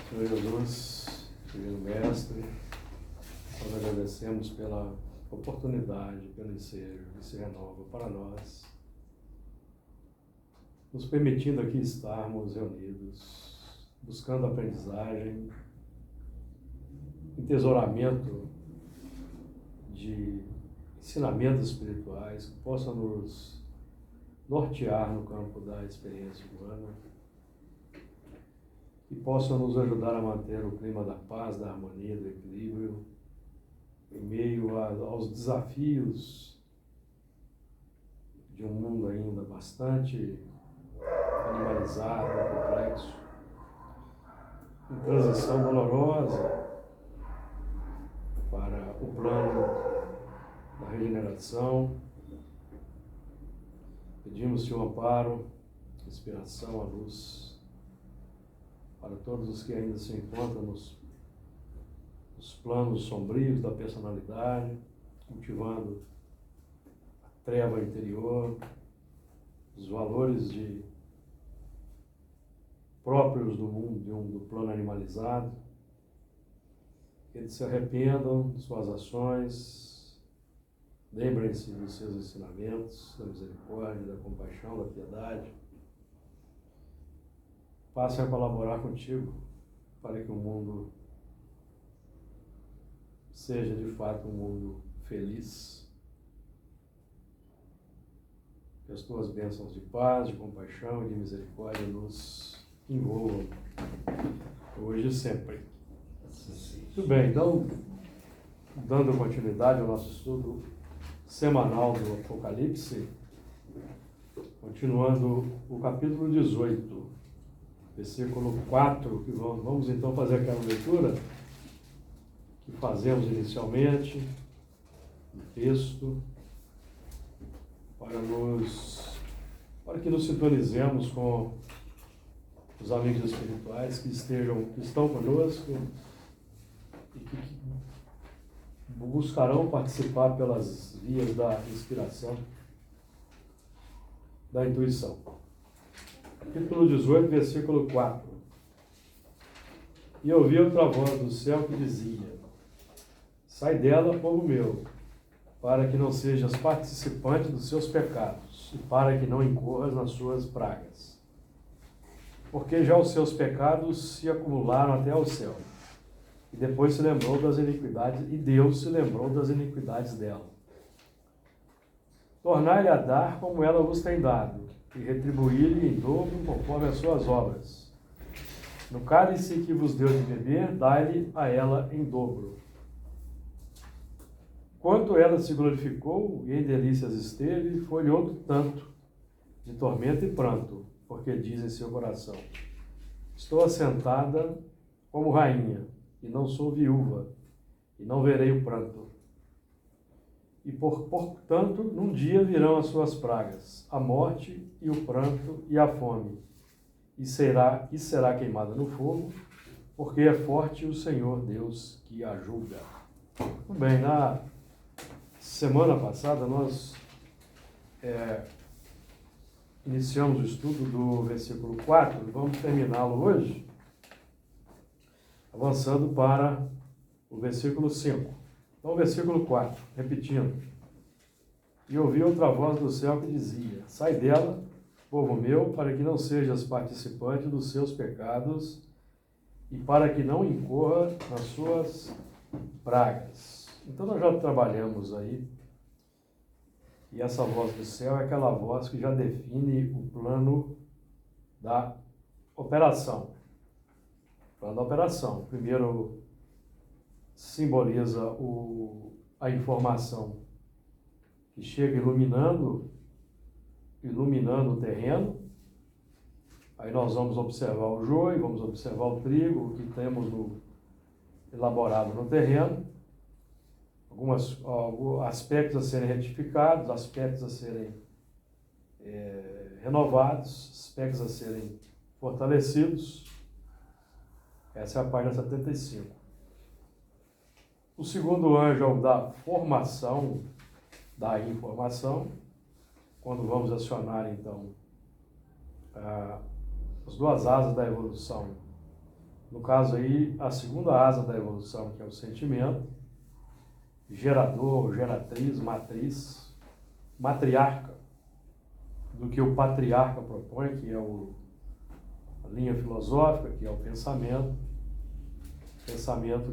Senhor Jesus, Divino Mestre, nós agradecemos pela oportunidade, pelo ensejo que se renova para nós, nos permitindo aqui estarmos reunidos, buscando aprendizagem, entesouramento de ensinamentos espirituais que possam nos nortear no campo da experiência humana, que possam nos ajudar a manter o clima da paz, da harmonia, do equilíbrio, em meio aos desafios de um mundo ainda bastante animalizado, complexo, em transição dolorosa para o plano da regeneração. Pedimos-te um amparo, inspiração, a luz para todos os que ainda se encontram nos planos sombrios da personalidade, cultivando a treva interior, os valores próprios do mundo, do plano animalizado, que eles se arrependam de suas ações, lembrem-se dos seus ensinamentos, da misericórdia, da compaixão, da piedade. Passem a colaborar contigo para que o mundo seja de fato um mundo feliz. Que as tuas bênçãos de paz, de compaixão e de misericórdia nos envolvam hoje e sempre. Muito bem, então, dando continuidade ao nosso estudo semanal do Apocalipse, continuando o capítulo 18, versículo 4, que vamos então fazer aquela leitura que fazemos inicialmente, no texto, para que nos sintonizemos com os amigos espirituais que estão conosco e que buscarão participar pelas vias da inspiração, da intuição. Capítulo 18, versículo 4. E ouvi outra voz do céu que dizia: sai dela, povo meu, para que não sejas participante dos seus pecados e para que não incorras nas suas pragas. Porque já os seus pecados se acumularam até ao céu. E depois se lembrou das iniquidades, e Deus se lembrou das iniquidades dela. Tornai-lhe a dar como ela vos tem dado, e retribuir-lhe em dobro conforme as suas obras. No cálice que vos deu de beber, dai-lhe a ela em dobro. Quanto ela se glorificou e em delícias esteve, foi-lhe outro tanto de tormento e pranto, porque diz em seu coração: estou assentada como rainha, e não sou viúva, e não verei o pranto. E portanto, num dia virão as suas pragas, a morte e o pranto e a fome, e será queimada no fogo, porque é forte o Senhor Deus que a julga. Muito bem, na semana passada nós iniciamos o estudo do versículo 4, vamos terminá-lo hoje, avançando para o versículo 5. Então, o versículo 4, repetindo. E ouvi outra voz do céu que dizia: sai dela, povo meu, para que não sejas participante dos seus pecados e para que não incorra nas suas pragas. Então, nós já trabalhamos aí, e essa voz do céu é aquela voz que já define o plano da operação. O plano da operação. Primeiro, simboliza a informação que chega iluminando o terreno. Aí nós vamos observar o joio, vamos observar o trigo, o que temos elaborado no terreno, alguns aspectos a serem retificados, aspectos a serem renovados, aspectos a serem fortalecidos. Essa é a página 75. O segundo anjo é o da formação, da informação, quando vamos acionar, então, as duas asas da evolução no caso aí, a segunda asa da evolução, que é o sentimento, gerador, geratriz, matriz, matriarca, do que o patriarca propõe, que é a linha filosófica, que é o pensamento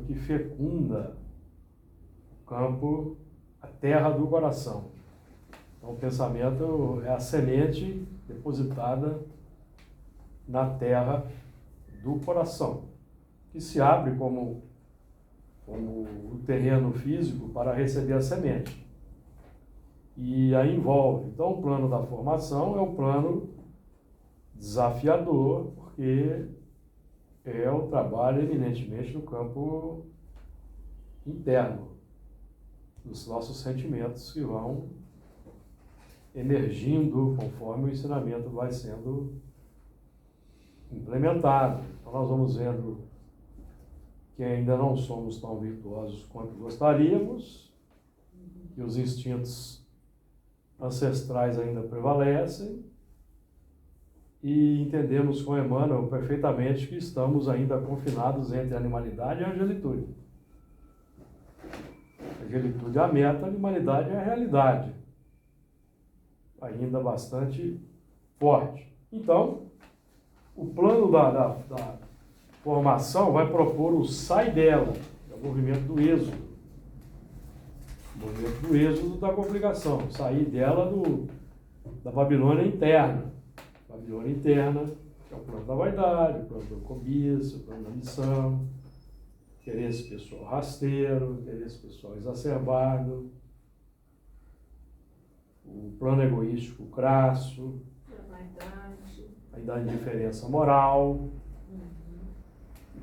que fecunda o campo, a terra do coração. Então, o pensamento é a semente depositada na terra do coração, que se abre como o terreno físico para receber a semente. E aí envolve. Então, o plano da formação é um plano desafiador, porque é o trabalho eminentemente no campo interno, dos nossos sentimentos que vão emergindo conforme o ensinamento vai sendo implementado. Então, nós vamos vendo que ainda não somos tão virtuosos quanto gostaríamos, que os instintos ancestrais ainda prevalecem, e entendemos com Emmanuel perfeitamente que estamos ainda confinados entre a animalidade e a angelitude. A angelitude é a meta, a animalidade é a realidade, ainda bastante forte. Então, o plano da formação vai propor o sai dela, é o movimento do êxodo. O movimento do êxodo da complicação, sair dela da Babilônia interna. Babilônia interna, que é o plano da vaidade, o plano da cobiça, o plano da ambição, interesse pessoal rasteiro, interesse pessoal exacerbado, o plano egoístico crasso, da indiferença moral,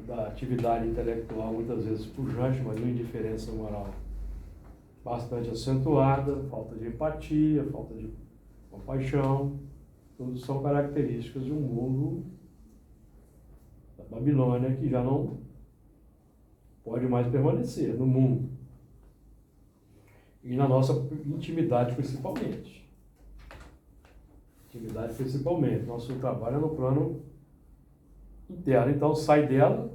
da atividade intelectual muitas vezes pujante, mas uma indiferença moral bastante acentuada, falta de empatia, falta de compaixão. Tudo são características de um mundo da Babilônia que já não pode mais permanecer no mundo. E na nossa intimidade principalmente. Intimidade principalmente. Nosso trabalho é no plano interno. Então, sai dela,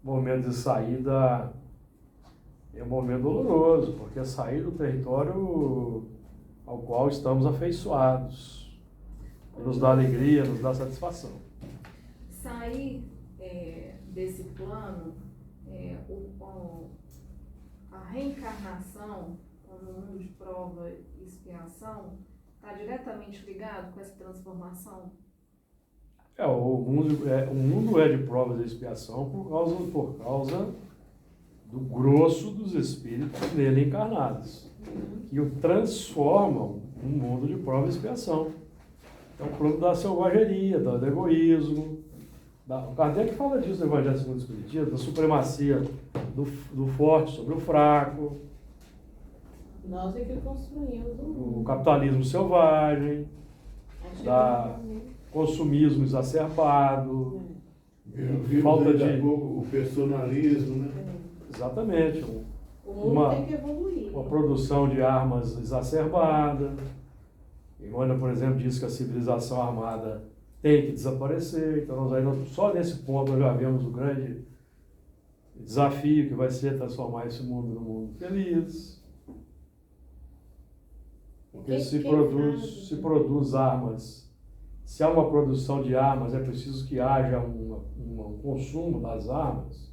o momento de saída é um momento doloroso, porque é sair do território ao qual estamos afeiçoados. Nos dá alegria, nos dá satisfação. Sair desse plano, a reencarnação, no mundo de prova e expiação, está diretamente ligado com essa transformação? O mundo é de provas e expiação por causa do grosso dos espíritos nele encarnados, que o transformam num mundo de prova e expiação. É o plano da selvageria, do egoísmo. O Kardec fala disso no Evangelho segundo o Espiritismo, da supremacia do forte sobre o fraco. Nós é que construímos o capitalismo selvagem, da consumismo exacerbado, falta de... O personalismo, né? Exatamente. O mundo tem que evoluir. Uma produção de armas exacerbada. Emmanuel, por exemplo, diz que a civilização armada tem que desaparecer. Então, nós ainda, só nesse ponto nós já vemos o grande desafio que vai ser transformar esse mundo num mundo feliz. Porque se produz armas, se há uma produção de armas, é preciso que haja um consumo das armas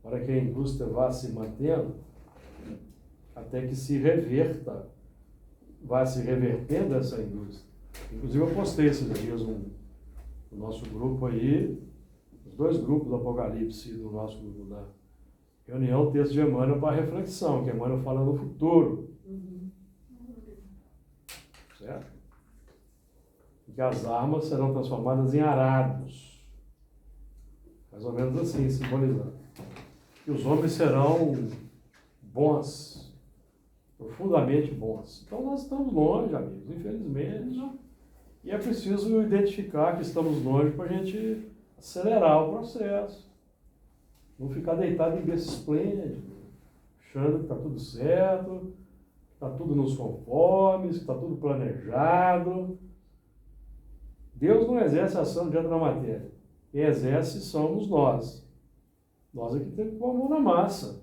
para que a indústria vá se mantendo até que se reverta, vá se revertendo essa indústria. Inclusive eu postei esses dias no nosso grupo aí, os dois grupos do Apocalipse do nosso grupo da reunião, o texto de Emmanuel para reflexão, que Emmanuel fala no futuro. Certo? Que as armas serão transformadas em arados. Mais ou menos assim, simbolizando. Que os homens serão bons, profundamente bons. Então nós estamos longe, amigos, infelizmente. E é preciso identificar que estamos longe para a gente acelerar o processo. Não ficar deitado em berço esplêndido, achando que está tudo certo, que está tudo nos conformes, que está tudo planejado. Deus não exerce ação diante da matéria. Quem exerce somos nós. Nós é que temos que pôr a mão na massa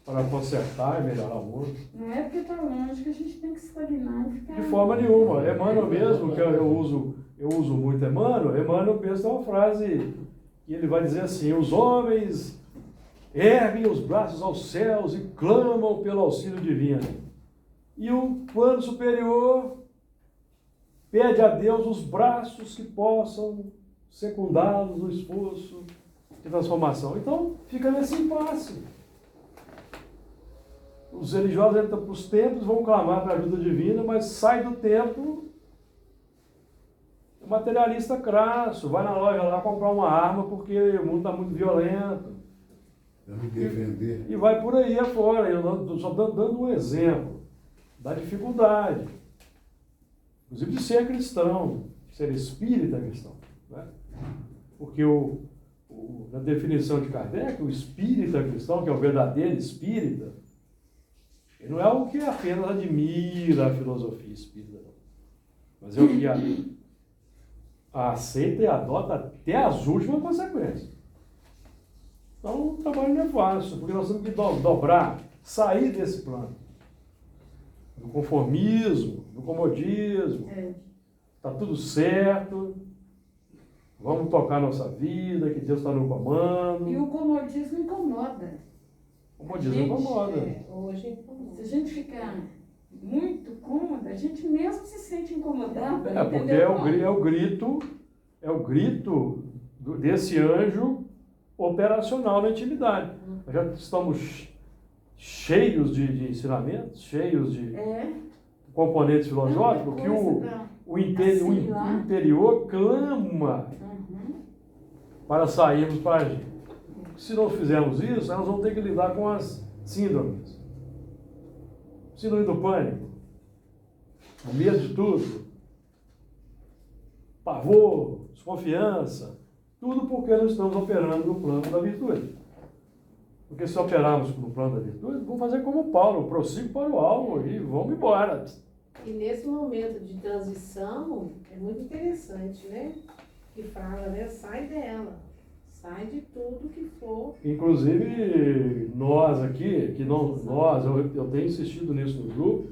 para consertar e melhorar o mundo. Não é porque está longe que a gente tem que estagnar e ficar... De forma nenhuma. Emmanuel mesmo, que eu uso muito Emmanuel pensa uma frase que ele vai dizer assim: os homens erguem os braços aos céus e clamam pelo auxílio divino. E o plano superior pede a Deus os braços que possam secundá-los no esforço de transformação. Então, fica nesse impasse. Os religiosos entram para os templos, vão clamar para a ajuda divina, mas sai do templo o materialista crasso, vai na loja lá comprar uma arma porque o mundo está muito violento. Eu me defender. E vai por aí afora. Eu só dando um exemplo da dificuldade, inclusive de ser cristão, de ser espírita cristão. Né? Porque na definição de Kardec, o espírita cristão, que é o verdadeiro espírita, ele não é o que apenas admira a filosofia espírita, não. Mas é o que aceita e adota até as últimas consequências. Então o trabalho não é fácil, porque nós temos que dobrar, sair desse plano. Do conformismo, do comodismo. Está tudo certo, vamos tocar a nossa vida, que Deus está no comando. E o comodismo incomoda. O comodismo incomoda. Hoje incomoda. Se a gente ficar muito cômoda, a gente mesmo se sente incomodado. É, porque entendeu? é o grito desse anjo operacional na intimidade. Nós já estamos cheios de ensinamentos, cheios de componentes filosóficos, que o interior clama para sairmos para agir. Se não fizermos isso, nós vamos ter que lidar com as síndromes. Síndrome do pânico, o medo de tudo, pavor, desconfiança, tudo porque não estamos operando no plano da virtude. Porque se operarmos no plano da virtude, vamos fazer como Paulo, prossigo para o alvo e vamos embora. E nesse momento de transição, é muito interessante, né? Que fala, né? Sai dela. Sai de tudo que for. Inclusive, nós aqui, eu tenho insistido nisso no grupo,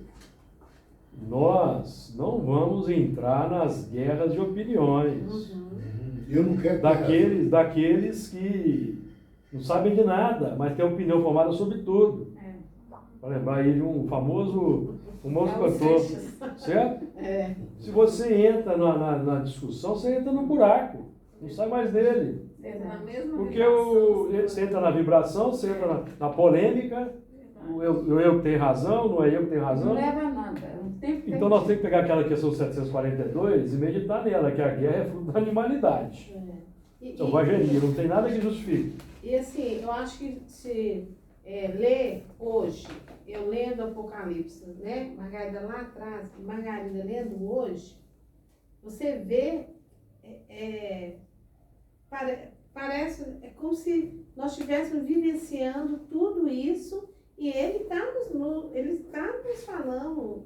nós não vamos entrar nas guerras de opiniões. Eu não quero Daqueles que não sabem de nada, mas têm opinião formada sobre tudo. Para lembrar aí de um famoso cantor, certo? Se você entra na discussão, você entra no buraco, não sai mais dele. Porque você entra na vibração, você entra na polêmica, eu que tenho razão, não é eu que tenho razão. Não leva a nada. Então nós temos que pegar aquela questão 742 e meditar nela, que a guerra é fruto da animalidade. Selvageria, não tem nada que justifique. E assim, eu acho que se ler hoje, eu lendo Apocalipse, né? Margarida lá atrás, Margarida lendo hoje, você vê, parece, é como se nós estivéssemos vivenciando tudo isso e ele está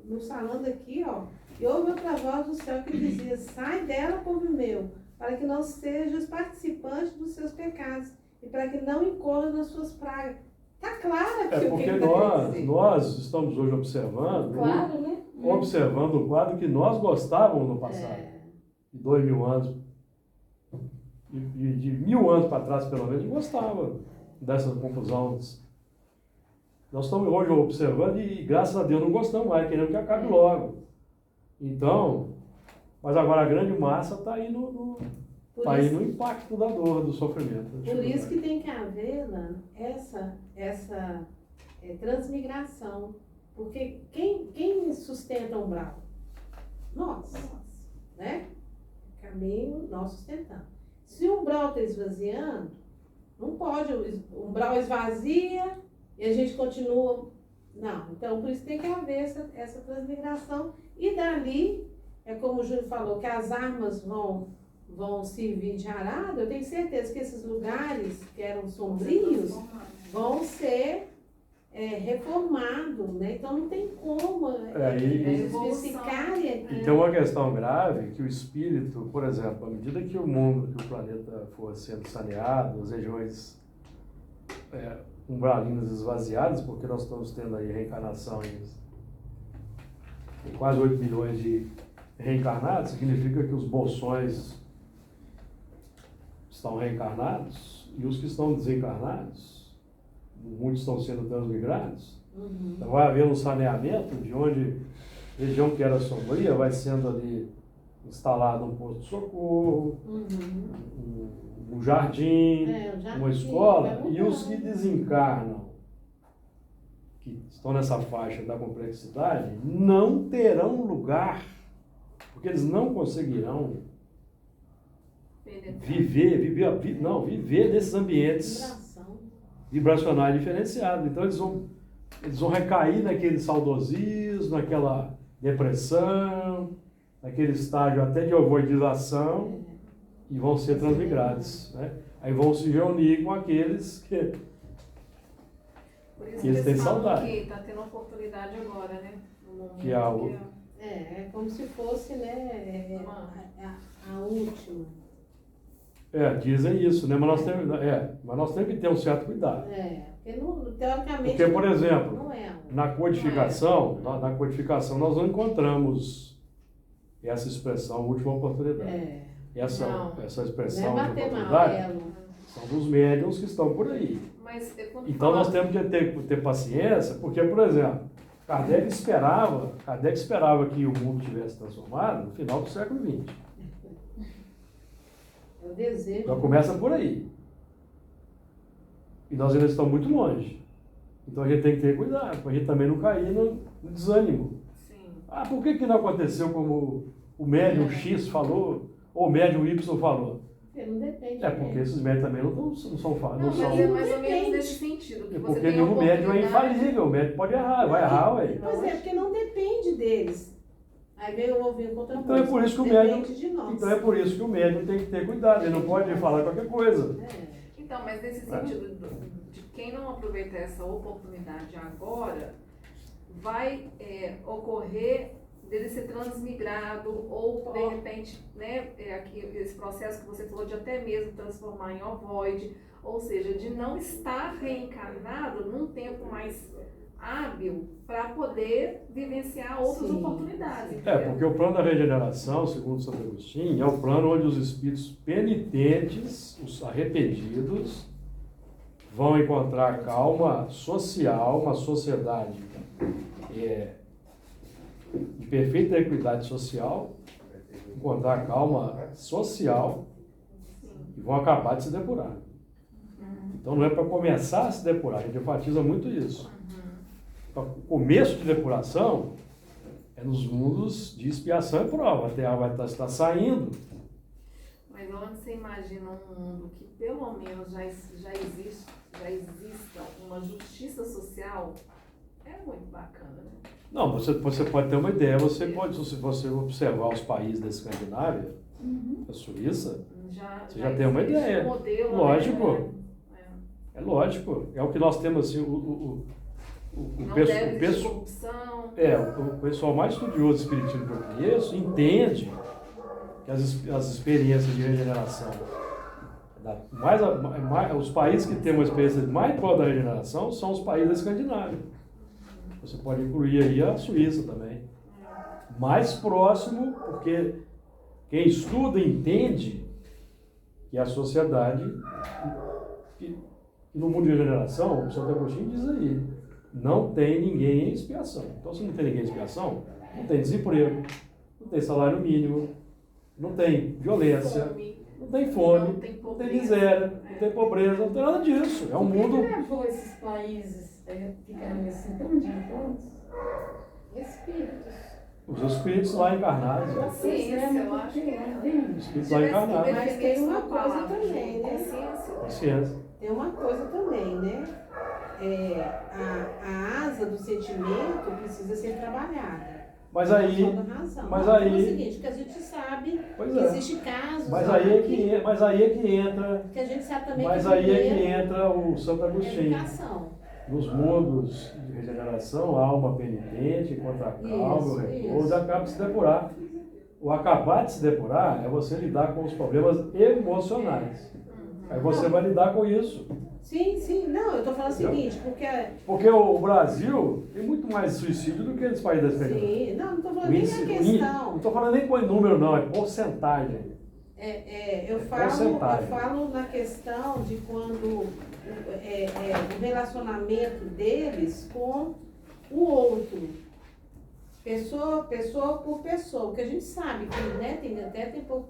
nos falando aqui, ó, e houve outra voz do céu que dizia: sai dela, povo meu, para que não sejas participante dos seus pecados e para que não incorra nas suas pragas. Está claro aqui o que ele está dizendo. Nós estamos hoje observando, Claro, né? Observando o quadro que nós gostávamos no passado, de 2000 anos, de 1000 anos para trás, pelo menos, a gente gostava dessa confusão. Nós estamos hoje observando e, graças a Deus, não gostamos mais, queremos que acabe logo. Então, mas agora a grande massa está aí no impacto da dor, do sofrimento. Por isso que tem que haver, Lana, essa transmigração. Porque quem sustenta o umbral? Nós. Né? Caminho nós sustentamos. Se o umbral está esvaziando, não pode, o umbral esvazia e a gente continua. Não, então por isso tem que haver essa transmigração. E dali, é como o Júlio falou, que as armas vão servir de arado. Eu tenho certeza que esses lugares que eram sombrios vão ser reformado, né? Então não tem como e especificarem aqui. tem uma questão grave que o espírito, por exemplo, à medida que o mundo, que o planeta for sendo saneado, as regiões umbralinas esvaziadas, porque nós estamos tendo aí reencarnações, tem quase 8 milhões de reencarnados, significa que os bolsões estão reencarnados e os que estão desencarnados, muitos estão sendo transmigrados. Então vai haver um saneamento de onde a região que era sombria vai sendo ali instalado um posto de socorro, um jardim, uma escola, e os que desencarnam, que estão nessa faixa da complexidade, não terão lugar, porque eles não conseguirão viver nesses ambientes vibracionais diferenciados. Então eles vão recair naquele saudosismo, naquela depressão, naquele estágio até de ovoidização, e vão ser transmigrados, né? Aí vão se reunir com aqueles que Por isso que eles têm saudade. Que está tendo oportunidade agora, né? No momento Que é o... É como se fosse, né, a última. Dizem isso, né? Mas nós temos que ter um certo cuidado. Porque teoricamente... Porque, por exemplo, não é. na codificação nós não encontramos essa expressão última oportunidade. Essa expressão não é de bater oportunidade mal, são dos médiuns que estão por aí. Mas, então nós temos que ter paciência, porque, por exemplo, Kardec esperava que o mundo tivesse transformado no final do século XX. É o desejo. Então começa por aí. E nós ainda estamos muito longe. Então a gente tem que ter cuidado, para a gente também não cair no desânimo. Sim. Por que não aconteceu como o médium X falou, ou o médium Y falou? Porque não depende. Porque esses médiums também não são mas é mais ou menos nesse sentido. Que porque nenhum médium é infalível, o médium pode errar, vai errar, ué. Pois porque não depende deles. Aí veio o ouvir contra então é por isso que o médium, então é por isso que o médium tem que ter cuidado, ele não pode falar qualquer coisa. Então, mas nesse sentido de quem não aproveitar essa oportunidade agora, vai ocorrer dele ser transmigrado ou, de repente, né, esse processo que você falou de até mesmo transformar em ovoide, ou seja, de não estar reencarnado num tempo mais hábil para poder vivenciar outras oportunidades. Porque o plano da regeneração, segundo Santo Agostinho, é o plano onde os espíritos penitentes, os arrependidos, vão encontrar calma social, uma sociedade de perfeita equidade social, encontrar calma social e vão acabar de se depurar. Então não é para começar a se depurar, a gente enfatiza muito isso. O começo de depuração é nos mundos de expiação e prova. A Terra vai estar saindo. Mas onde você imagina um mundo que pelo menos já exista uma justiça social, é muito bacana, né? Não, você pode ter uma ideia, se você observar os países da Escandinávia, a Suíça, você já tem uma ideia. Um modelo, lógico. Né? É lógico. É o que nós temos assim, o pessoal mais estudioso de espiritismo que eu conheço entende que as experiências de regeneração, os países que têm uma experiência mais próxima da regeneração são os países da Escandinávia. Você pode incluir aí a Suíça também. Mais próximo, porque quem estuda entende que a sociedade, que no mundo de regeneração, o Santo Agostinho diz aí, não tem ninguém em expiação. Então, se não tem ninguém em expiação, não tem desemprego, não tem salário mínimo, não tem violência, não tem fome, não tem miséria, não tem pobreza, não tem nada disso. É um mundo... O que levou esses países ficarem assim tão adiantados? Espíritos. Os espíritos lá encarnados. Consciência, eu acho que Os espíritos lá encarnados. Mas tem uma coisa também, né? Consciência. Tem uma coisa também, né? A asa do sentimento precisa ser trabalhada. Mas aí, é o seguinte, que a gente sabe que existe casos. Mas aí é que entra. Que a gente sabe também mas aí é que entra o Santo Agostinho. Educação. nos mundos de regeneração, a alma penitente, contra a calma, o repouso, isso. acaba de se depurar. O acabar de se depurar é você lidar com os problemas emocionais. Aí você vai lidar com isso. Sim, sim. Não, eu estou falando o Entendeu? seguinte, Porque o Brasil tem muito mais suicídio do que os países da Espanha. sim, não estou falando O nem índice- a Não questão. estou falando nem com número, não, é porcentagem. Eu porcentagem. falo na questão de quando o relacionamento deles com o outro. Pessoa por pessoa. Porque a gente sabe que, né, tem pouco.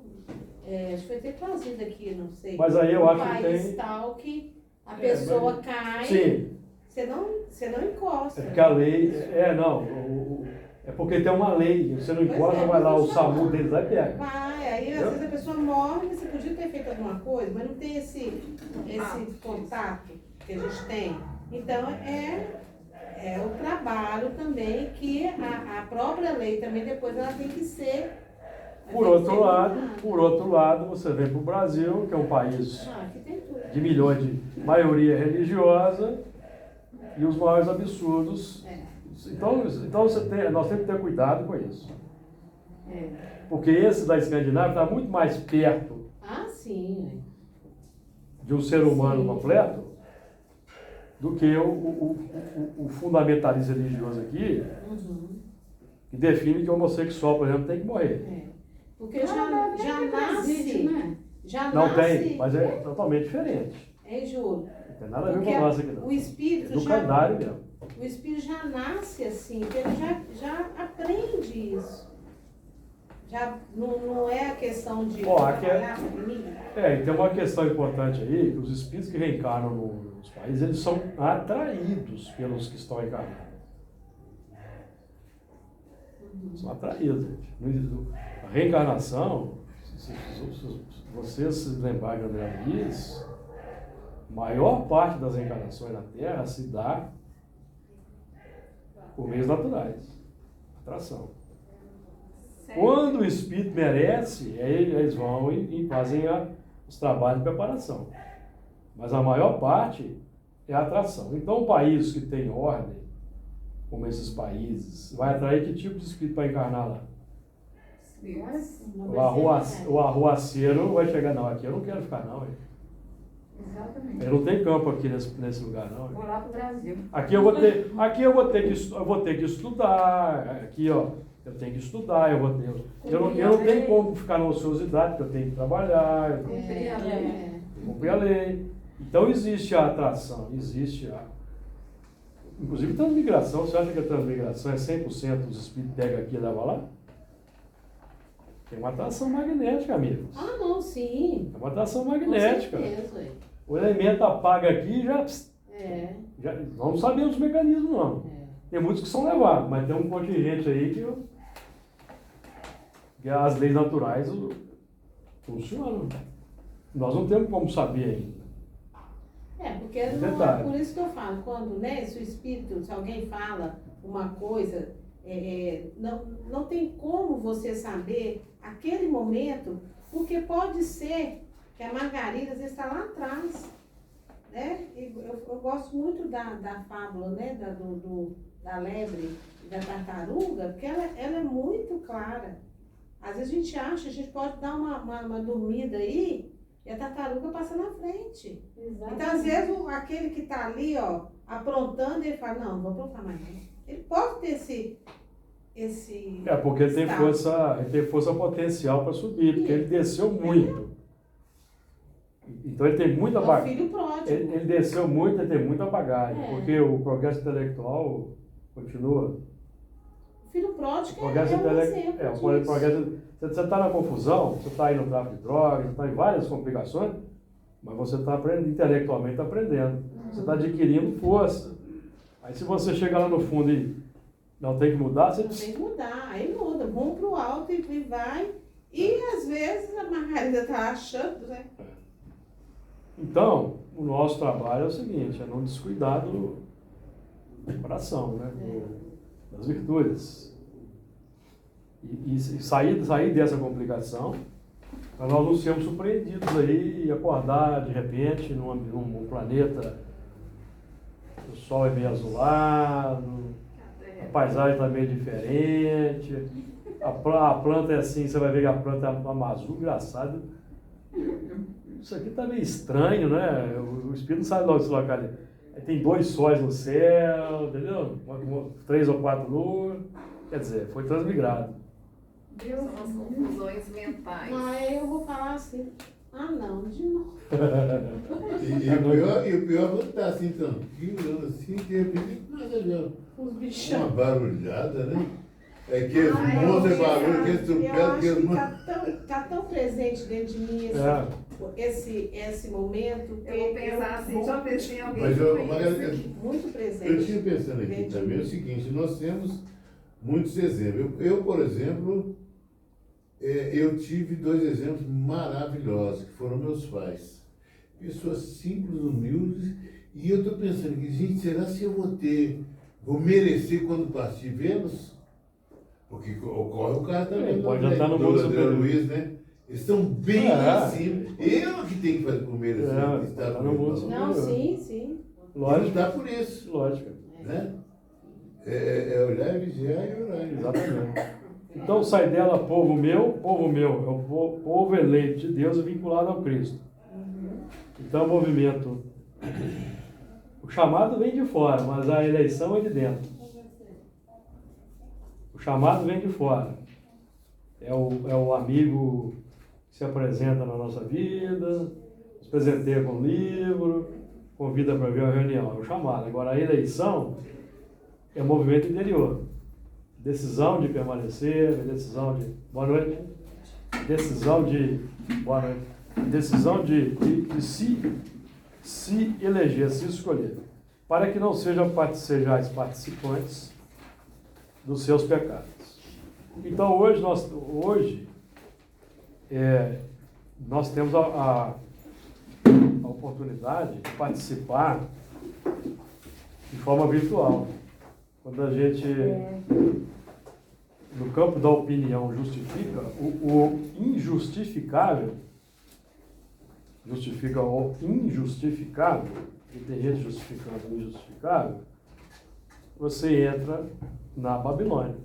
Acho que foi ter trazido aqui, não sei. Mas aí eu um acho que país tem. tal que a pessoa mas- cai, Sim, você não encosta. é porque a lei. Não. É porque tem uma lei. Você não Pois encosta, é, vai lá, o mas eu SAMU falo. deles vai e pega. Vai, aí às Entendeu? vezes a pessoa morre, você podia ter feito alguma coisa, mas não tem esse contato que a gente tem. Então é o trabalho também que a própria lei também depois ela tem que ser. Por outro lado, você vem para o Brasil, que é um país Aqui tem tudo. de milhões de maioria religiosa, e os maiores absurdos. Então nós temos que ter cuidado com isso. Porque esse da Escandinávia está muito mais perto Ah, sim. de um ser humano Sim. completo do que o fundamentalista religioso aqui, Uhum. que define que o homossexual, por exemplo, tem que morrer. Porque já nasce. né? Já Não nasce. tem, mas é totalmente diferente. Juro. Não tem nada a ver Porque com nós aqui, não. o espírito É do já. calendário mesmo. O espírito já nasce assim, que ele já aprende isso. Já não é a questão de Ó, aqui trabalhar por mim. E tem uma questão importante aí, que os espíritos que reencarnam nos países, eles são atraídos pelos que estão encarnados. São atraídos, gente. A reencarnação, se vocês se lembrarem de André Luiz, a maior parte das reencarnações na Terra se dá por meios naturais. Atração. Certo. Quando o espírito merece, eles vão e fazem os trabalhos de preparação. Mas a maior parte é a atração. Então, um país que tem ordem, como esses países, vai atrair que tipo de espírito para encarnar lá? O arruaceiro vai chegar, não, aqui eu não quero ficar não. Exatamente. Eu não tenho campo aqui nesse lugar não. Vou lá pro Brasil. Aqui eu vou ter que estudar, aqui ó, eu tenho que estudar, eu não tenho como ficar na ociosidade, porque eu tenho que trabalhar, eu tenho Cumprir a lei. que cumprir a lei. Então existe a atração, inclusive transmigração. Você acha que a transmigração é 100% os espíritos pegam aqui e levam lá? Tem uma atração magnética, amigos. Ah, não, sim. É uma atração Com magnética. certeza, ué. O elemento apaga aqui e já não sabemos os mecanismos, não. Tem muitos que são levados, mas tem um contingente aí que as leis naturais funcionam. Nós não temos como saber ainda. Porque não é Detalhe. por isso que eu falo, quando, né, se o espírito, se alguém fala uma coisa, não tem como você saber aquele momento, porque pode ser que a Margarida às vezes está lá atrás, né? Eu gosto muito da fábula, né, da lebre e da tartaruga, porque ela é muito clara. Às vezes a gente pode dar uma dormida aí e a tartaruga passa na frente. Exatamente. Então, às vezes, aquele que está ali, ó, aprontando, ele fala, não vou aprontar mais. Ele pode ter esse Porque ele tem estado. ele tem força potencial para subir, porque ele desceu muito. Então ele tem muita É o bagagem. filho pródigo. Ele desceu muito, ele tem muita bagagem, É. porque o progresso intelectual continua. O filho pródigo O é progresso um exemplo disso. Você está na confusão, você está aí no tráfico de drogas, você está em várias complicações, mas você está aprendendo, intelectualmente aprendendo. Você está adquirindo força. Aí se você chegar lá no fundo e não tem que mudar, você Não tem que mudar, aí muda, vamos pro alto e vai. E às vezes a Margarida está achando, né? Então, o nosso trabalho é o seguinte, é não descuidar do coração, né? Das virtudes. E sair dessa complicação, para nós não sermos surpreendidos aí e acordar de repente num planeta o sol é meio azulado, a paisagem está meio diferente, a planta é assim, você vai ver que a planta é uma azul, engraçado. Isso aqui está meio estranho, né? O espírito não sabe logo se local. Aí tem 2 sóis no céu, entendeu? 3 ou 4 luas. Quer dizer, foi transmigrado. São as confusões mentais. Aí eu vou falar assim, não, de novo. E o pior é quando tá assim, tranquilo, assim, de repente, nada ali, ó. Os Uma bichão. barulhada, né? É que esse Ai, monte de eu barulho, que esse Eu tropeço, acho que esse que monte... tá tão presente dentro de mim esse momento. Eu vou pensar assim, deixa eu ver se tem alguém Mas que eu- conhece. Muito Eu presente. tinha pensando aqui dentro de também mim. o seguinte, nós temos muitos exemplos. Eu, por exemplo, eu tive 2 exemplos maravilhosos, que foram meus pais. Pessoas simples, humildes, e eu estou pensando que, gente, será que eu vou merecer quando partir vê-los? Porque ocorre o cara também. Pode né? já estar no Do mundo André superior. Luiz, né? Eles estão bem lá em cima. Eu que tenho que fazer por merecer. Tá no mundo superior. Não, sim. E não Lógico, dá por isso, lógico. né? É olhar, vigiar e orar. Exatamente. Então sai dela, povo meu, é o povo eleito de Deus e vinculado ao Cristo. Então o movimento, o chamado vem de fora, mas a eleição é de dentro. O chamado vem de fora. É o amigo que se apresenta na nossa vida, nos presenteia com um livro, convida para ver a reunião. É o chamado. Agora a eleição é o movimento interior. Decisão de permanecer, decisão de... Boa noite. Decisão de... Boa noite. Decisão de se eleger, se escolher. Para que não sejais participantes dos seus pecados. Então hoje nós temos a oportunidade de participar de forma virtual. Quando a gente, no campo da opinião, justifica, o injustificável, justifica o injustificável, e tem gente justificando o injustificável, você entra na Babilônia.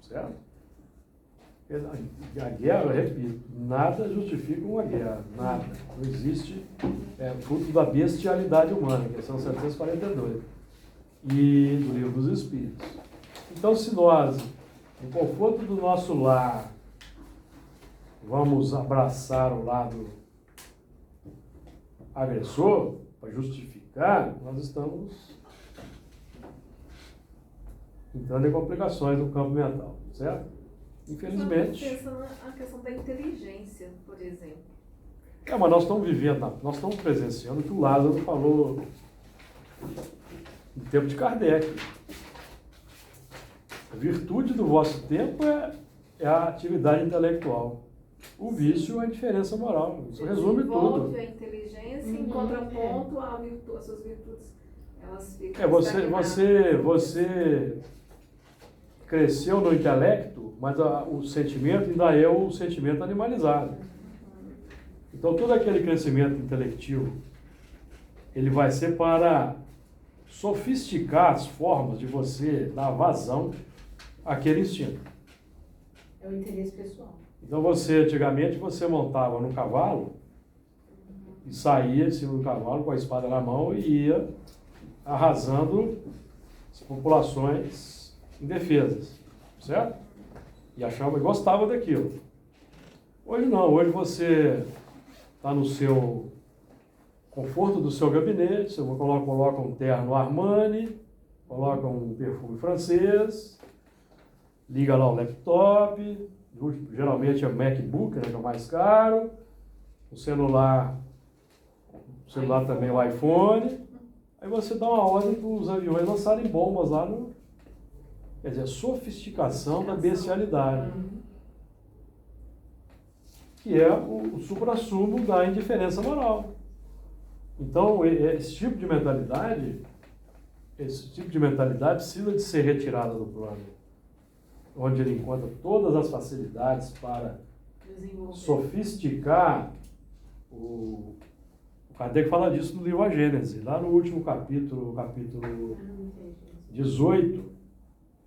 Certo? A guerra, eu repito, nada justifica uma guerra, nada. Não existe, fruto da bestialidade humana, que são 742. E do livro dos Espíritos. Então, se nós, no conforto do nosso lar, vamos abraçar o lado agressor, para justificar, nós estamos entrando em complicações no campo mental, certo? Infelizmente. Pensando na questão da inteligência, por exemplo. Mas nós estamos vivendo, nós estamos presenciando o que o Lázaro falou no tempo de Kardec. A virtude do vosso tempo é a atividade intelectual. O vício é a indiferença moral. Isso resume tudo. Desenvolve a inteligência em contraponto às suas virtudes. Elas ficam Você cresceu no intelecto, mas o sentimento ainda é o sentimento animalizado. Então todo aquele crescimento intelectivo, ele vai ser para sofisticar as formas de você dar vazão àquele instinto. É o interesse pessoal. Então antigamente você montava no cavalo e saía de cima do cavalo com a espada na mão e ia arrasando as populações indefesas, certo? E achava e gostava daquilo. Hoje não, hoje você está no seu conforto do seu gabinete, você coloca um terno Armani, coloca um perfume francês, liga lá o laptop, geralmente é o MacBook, né, que é o mais caro, o celular também é o iPhone, aí você dá uma ordem para os aviões lançarem bombas lá no... Quer dizer, a sofisticação da bestialidade, que é o suprassumo da indiferença moral. Então, esse tipo de mentalidade precisa de ser retirada do plano, onde ele encontra todas as facilidades para sofisticar o Kardec fala disso no livro A Gênese, lá no último capítulo, capítulo 18,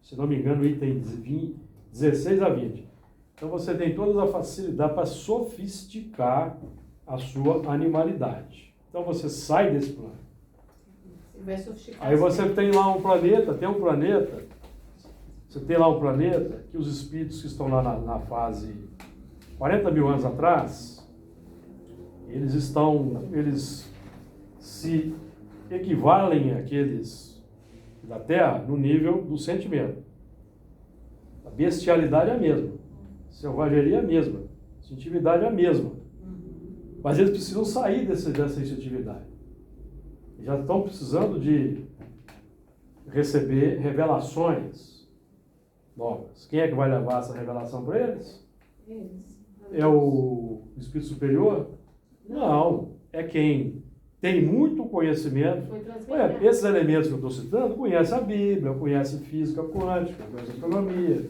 se não me engano, item 16 a 20. Então você tem toda a facilidade para sofisticar a sua animalidade. Então você sai desse plano. Vai sofisticar. Aí você tem lá um planeta, você tem lá um planeta que os espíritos que estão lá na fase 40 mil anos atrás, eles se equivalem àqueles da Terra no nível do sentimento. A bestialidade é a mesma, a selvageria é a mesma, a instintividade é a mesma. Mas eles precisam sair dessa instintividade. Já estão precisando de receber revelações novas. Quem é que vai levar essa revelação para eles? Eles. É o Espírito Superior? Não, é quem tem muito conhecimento. Foi transmitido. Esses elementos que eu estou citando, conhece a Bíblia, conhece física quântica, conhece astronomia,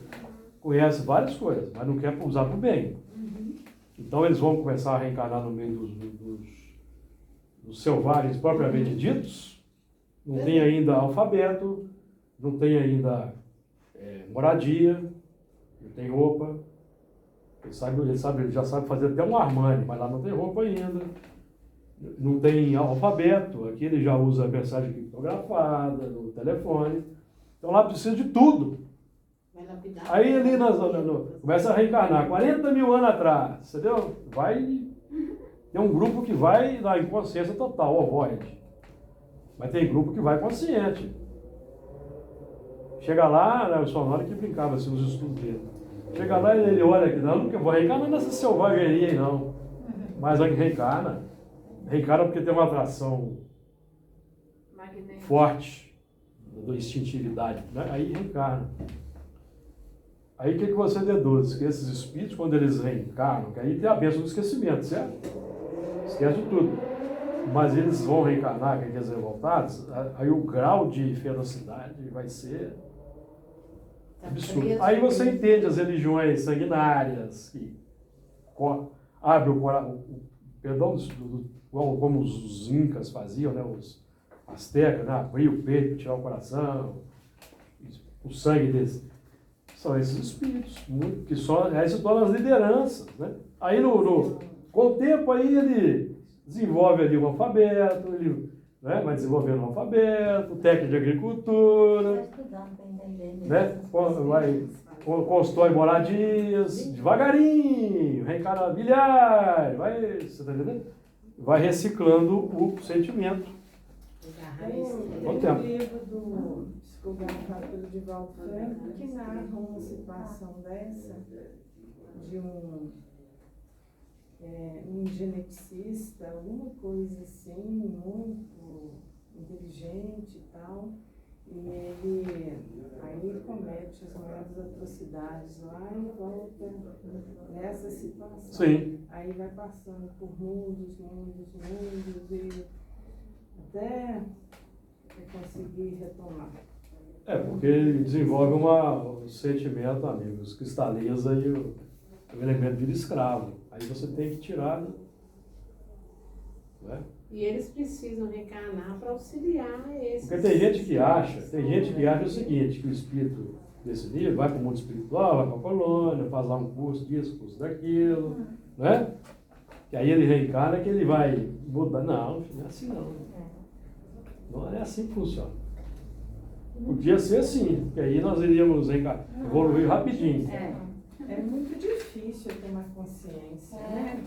conhece várias coisas, mas não quer usar para o bem. Então eles vão começar a reencarnar no meio dos selvagens propriamente ditos, não tem ainda alfabeto, não tem ainda moradia, não tem roupa. Ele já sabe fazer até um Armani, mas lá não tem roupa ainda. Não tem alfabeto, aqui ele já usa mensagem criptografada no telefone. Então lá precisa de tudo. Vai lapidar. Aí ali começa a reencarnar, 40 mil anos atrás, entendeu? Tem um grupo que vai na inconsciência total, ovoide. Mas tem grupo que vai consciente. Chega lá, né, o Sonora que brincava assim nos estudos dele. Chega lá e ele olha aqui, não, nunca vou reencarnar nessa selvageria aí não. Mas aí reencarna porque tem uma atração forte da instintividade, né? Aí reencarna. Aí o que você deduz? Que esses espíritos, quando eles reencarnam, que aí tem a bênção do esquecimento, certo? Esquece de tudo. Mas eles vão reencarnar, que aqueles revoltados, aí o grau de ferocidade vai ser absurdo. Aí você entende as religiões sanguinárias, que abrem o coração, perdão, como os incas faziam, né? Os astecas, né? Abrir o peito, tirar o coração, o sangue deles. São esses espíritos, que aí se tornam as lideranças, né? Aí com o tempo aí ele desenvolve ali o alfabeto, ele, né, vai desenvolvendo o alfabeto, técnica de agricultura, né? Constrói moradias, devagarinho, reencarna milhares, você tá entendendo? Vai reciclando o sentimento. Tem um livro do psicografado pelo Divaldo Franco que narra uma situação dessa de um geneticista, alguma coisa assim, muito inteligente e tal, e ele comete as maiores atrocidades lá e volta nessa situação. Sim. Aí vai passando por mundos, e até conseguir retomar. Porque ele desenvolve um sentimento, amigos, cristaliza e o elemento vira escravo. Aí você tem que tirar, né? E eles precisam reencarnar para auxiliar esses. Porque tem gente que acha o seguinte, que o espírito desse nível vai para o mundo espiritual, vai para a colônia, faz lá um curso disso, curso daquilo, né? Que aí ele reencarna que ele vai mudar. Não, não é assim não. Não é assim que funciona. Podia ser assim, porque aí nós iríamos evoluir rapidinho. É muito difícil ter uma consciência, né?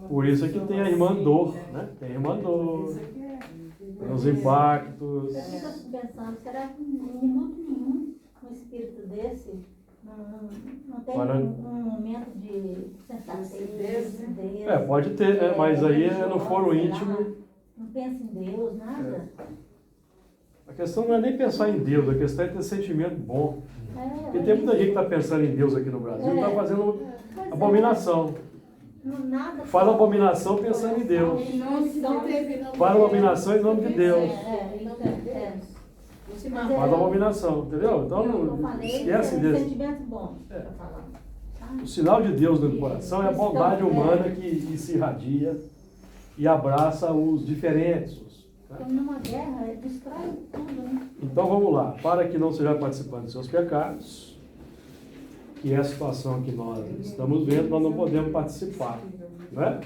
Por isso é que tem a irmã dor, né? Tem a irmã dor, tem os impactos. Eu fico pensando, será que em minuto nenhum um espírito desse não tem um momento de sensatez? Pode ter, né? Mas aí é no foro íntimo. Não pensa em Deus, nada. A questão não é nem pensar em Deus, a questão é ter sentimento bom. Porque tem muita gente que está pensando em Deus aqui no Brasil e está fazendo abominação. Nada. Faz abominação pensando em Deus. Faz abominação em nome de Deus. Faz abominação, entendeu? Então não esquece desse. Sentimento bom, tá falando. O sinal de Deus no coração é a bondade humana que se irradia e abraça os diferentes. Né? Porque numa guerra, destrói tudo, né? Então vamos lá, para que não seja participando de seus pecados, que é a situação que nós estamos vendo, nós não podemos participar. Né?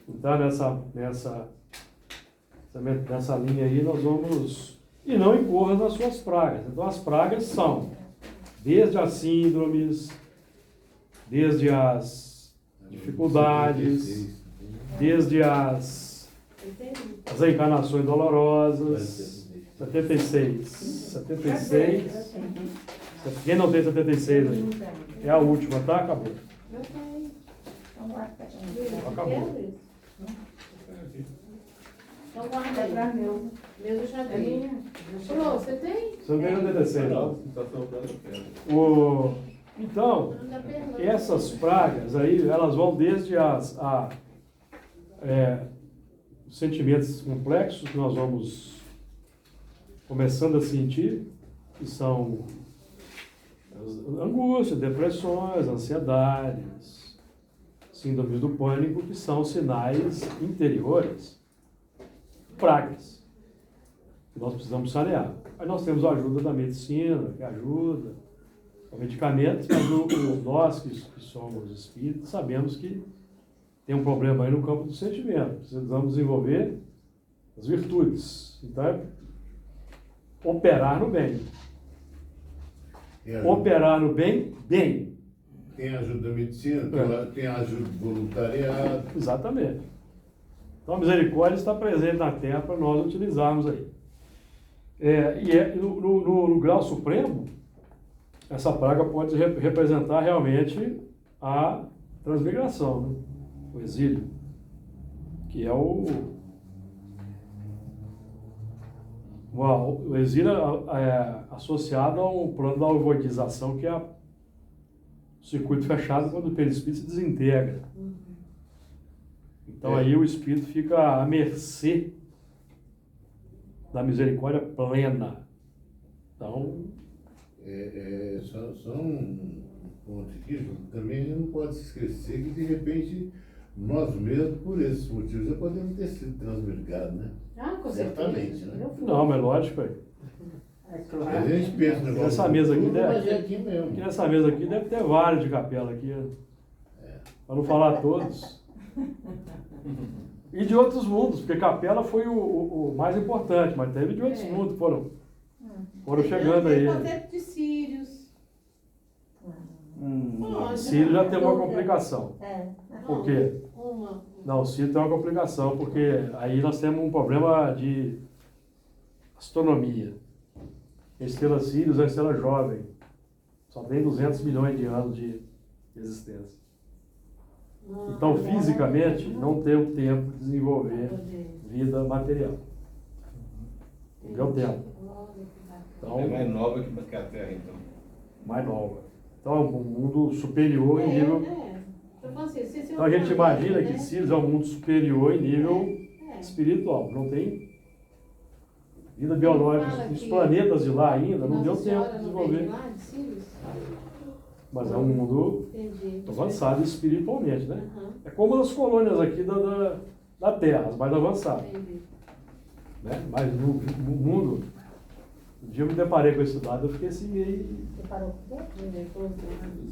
Então nessa linha aí nós vamos, e não incorra nas suas pragas. Então as pragas são desde as síndromes, desde as dificuldades, desde as encarnações dolorosas. 76. Quem não tem 76 aí? É a última, tá? Acabou. Acabou. Então guarda aí. pra meu. Meu do Xadrez. Falou, você tem? Você não tem 76, não? Então, Não dá pergunta. essas pragas aí, elas vão desde sentimentos complexos que nós vamos começando a sentir, que são as angústias, depressões, ansiedades, síndromes do pânico, que são sinais interiores, pragas, que nós precisamos sanear. Aí nós temos a ajuda da medicina, que ajuda, com medicamentos, mas nós que somos espíritos sabemos que tem um problema aí no campo do sentimento. Precisamos desenvolver as virtudes. Então é operar no bem. Operar no bem, bem. Tem a ajuda da medicina, tem a ajuda do voluntariado. Exatamente. Então a misericórdia está presente na Terra para nós utilizarmos aí. No grau supremo, essa praga pode representar realmente a transmigração, né? O exílio, que é o exílio associado ao plano da alvoidização, que é o circuito fechado quando o perispírito se desintegra. Então aí o espírito fica à mercê da misericórdia plena. Então, só um ponto aqui, também a gente não pode se esquecer que de repente nós mesmos, por esses motivos, já podemos ter sido transmigrados, né? Ah, com Certamente, certeza. né? não, mas lógico, aí. A gente pensa no negócio Essa mesa aqui futuro, deve- mas é aqui mesmo. Aqui nessa mesa aqui deve ter vários de capela aqui, né? Para não falar todos. E de outros mundos, porque capela foi o mais importante, mas teve de outros mundos, foram chegando aí. Tem conceito de Sírios. Sírio já tem uma complicação. Por quê? Uma. Não, o Sírio tem uma complicação, porque aí nós temos um problema de astronomia. A estrela Sírios é uma estrela jovem. Só tem 200 milhões de anos de existência. Então, fisicamente, não tem o tempo de desenvolver vida material. Não deu tempo. Então, É mais nova que a Terra, então. mais nova. Então, é um mundo superior em nível... Então, a gente imagina que Sírios é um mundo superior em nível espiritual. Não tem vida biológica. Os planetas de lá ainda não deu tempo de desenvolver. Mas é um mundo avançado espiritualmente, né? É como as colônias aqui da Terra, as mais avançadas. Né? Mas no mundo, um dia eu me deparei com esse dado, eu fiquei assim meio... Você parou com o quê?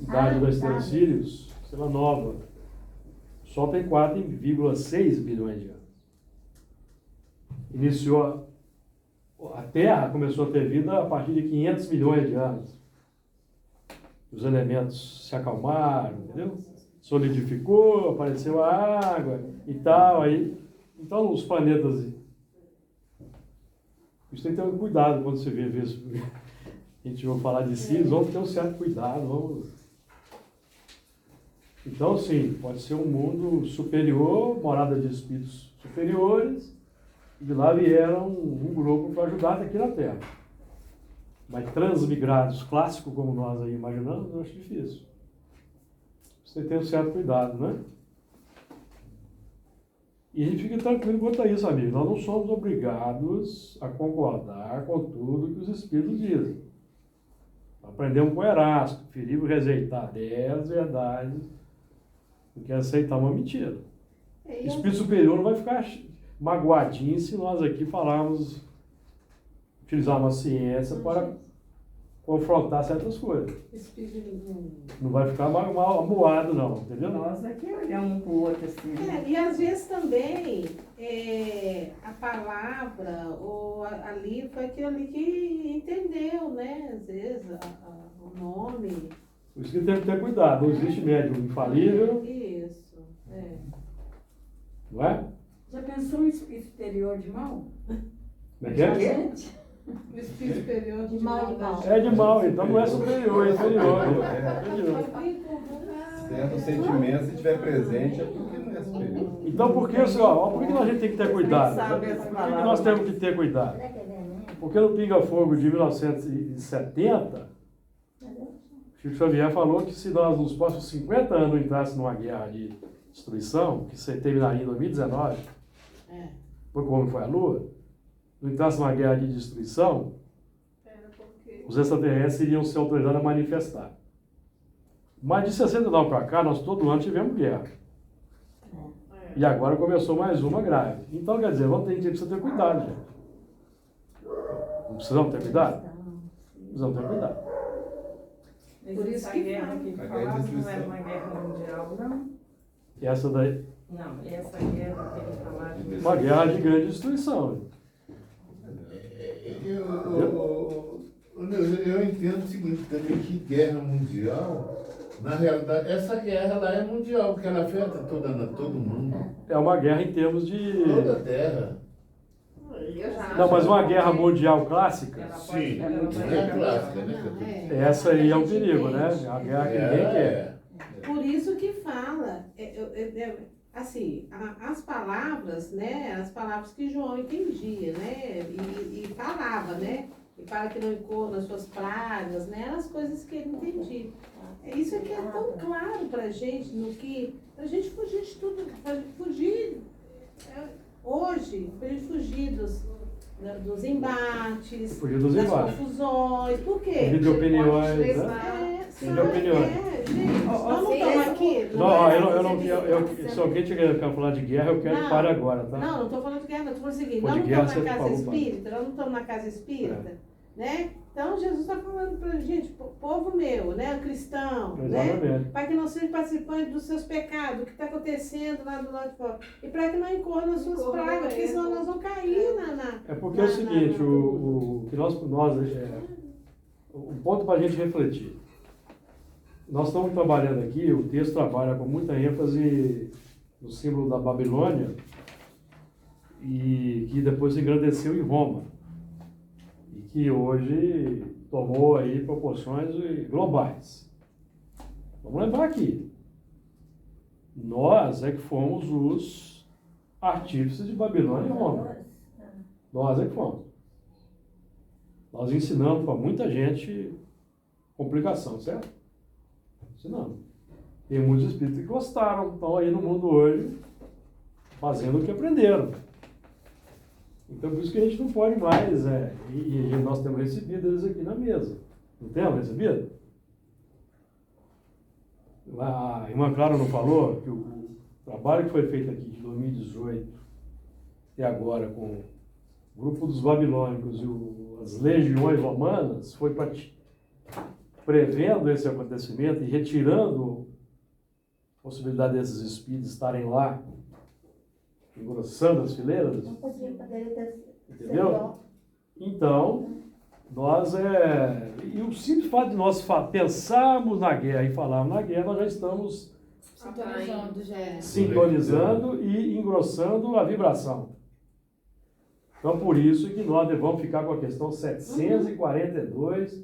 Idade da estrela Sírios, estrela nova. O Sol tem 4,6 bilhões de anos. Iniciou... A Terra começou a ter vida a partir de 500 milhões de anos. Os elementos se acalmaram, entendeu? Solidificou, apareceu a água e tal, aí... Então, os planetas... Isso tem que ter um cuidado quando você vê a gente vai falar de Sírios, vamos ter um certo cuidado, vamos... Então, sim, pode ser um mundo superior, morada de espíritos superiores, e de lá vieram um grupo para ajudar aqui na Terra. Mas transmigrados, clássicos como nós aí imaginamos, eu acho difícil. Você tem um certo cuidado, né? E a gente fica tranquilo quanto a isso, amigo. Nós não somos obrigados a concordar com tudo que os espíritos dizem. Aprendemos com Erasto, preferiu rejeitar 10 verdades do que aceitar uma mentira. E Espírito superior não vai ficar magoadinho se nós aqui falarmos, utilizarmos a ciência para confrontar certas coisas. Não vai ficar amuado, não, entendeu? Nós aqui olhamos um pro outro assim. E às vezes também a palavra ou ali foi aquele ali que entendeu, né? Às vezes o nome. Por isso que tem que ter cuidado, não existe médium infalível, Isso. não é? Já pensou um espírito exterior de mal? Como é que é? Gente, O espírito superior De mal de mal. É de mal, então não é superior, é inferior. Certo sentimento, se tiver presente, é porque não é superior. Então por que, por que a gente tem que ter cuidado? Sabe as Por que palavras. nós temos que ter cuidado? Será que é veneno? Porque no Pinga Fogo de 1970, Chico Xavier falou que se nós nos próximos 50 anos entrássemos numa guerra de destruição, que terminaria em 2019, porque o homem foi à Lua, não entrasse numa guerra de destruição, os extraterrestres iriam ser autorizados a manifestar. Mas de 69 para cá, nós todo ano tivemos guerra. E agora começou mais uma grave. Então, quer dizer, a gente precisa ter cuidado, gente. Não precisamos ter cuidado? Precisamos ter cuidado. Por isso Essa que guerra que fala. falava não era uma guerra mundial, não? E essa daí, Não, essa guerra que ele falava. uma guerra de grande destruição. Eu entendo o seguinte também, que guerra mundial, na realidade, essa guerra lá é mundial, porque ela afeta todo mundo, É uma guerra em termos de... toda a Terra. Não, mas uma guerra mundial clássica, Sim, é clássica, né? essa aí é um perigo, né? É uma guerra que ninguém quer. Por isso que fala, assim, as palavras, né? As palavras que João entendia, né? E falava, né? E para que não incorra nas suas pragas, né? Eram as coisas que ele entendia. Isso aqui é tão claro pra gente, pra gente fugir de tudo, pra gente fugir hoje, pra gente fugir dos embates, Fugir dos das embates. confusões. Por quê? Fugir de opiniões, né? Sim, De opiniões. gente, nós não estamos aqui. Não, é eu não, se alguém tiver que falar de guerra, eu quero que pare agora, tá? Não estou falando de guerra, não. Estou falando o seguinte, Pô, nós de não guerra estamos na você casa falou, espírita, nós não estamos na casa espírita, né? Então Jesus está falando para a gente, povo meu, né? Cristão, né? Exatamente. Para que não seja participante dos seus pecados, o que está acontecendo lá do lado de fora. E para que não incorra nas suas pragas, porque senão nós vamos cair na É porque é o seguinte, o que nós o ponto para a gente refletir. Nós estamos trabalhando aqui, o texto trabalha com muita ênfase no símbolo da Babilônia, e que depois se engrandeceu em Roma, e que hoje tomou aí proporções globais. Vamos lembrar aqui, nós é que fomos os artífices de Babilônia e Roma. Nós é que fomos. Nós ensinamos para muita gente complicação, certo? Ensinamos. Tem muitos espíritos que gostaram, estão aí no mundo hoje fazendo o que aprenderam. Então por isso que a gente não pode mais, e nós temos recebido eles aqui na mesa. Não temos recebido? A irmã Clara não falou que o trabalho que foi feito aqui de 2018 e agora com o grupo dos babilônicos e as legiões romanas foi para prevendo esse acontecimento e retirando a possibilidade desses espíritos estarem lá engrossando as fileiras. Não poderia ter Entendeu? Então, nós e o simples fato de nós pensarmos na guerra e falarmos na guerra, nós já estamos sintonizando já. sintonizando e engrossando a vibração. Então, por isso que nós devemos ficar com a questão 742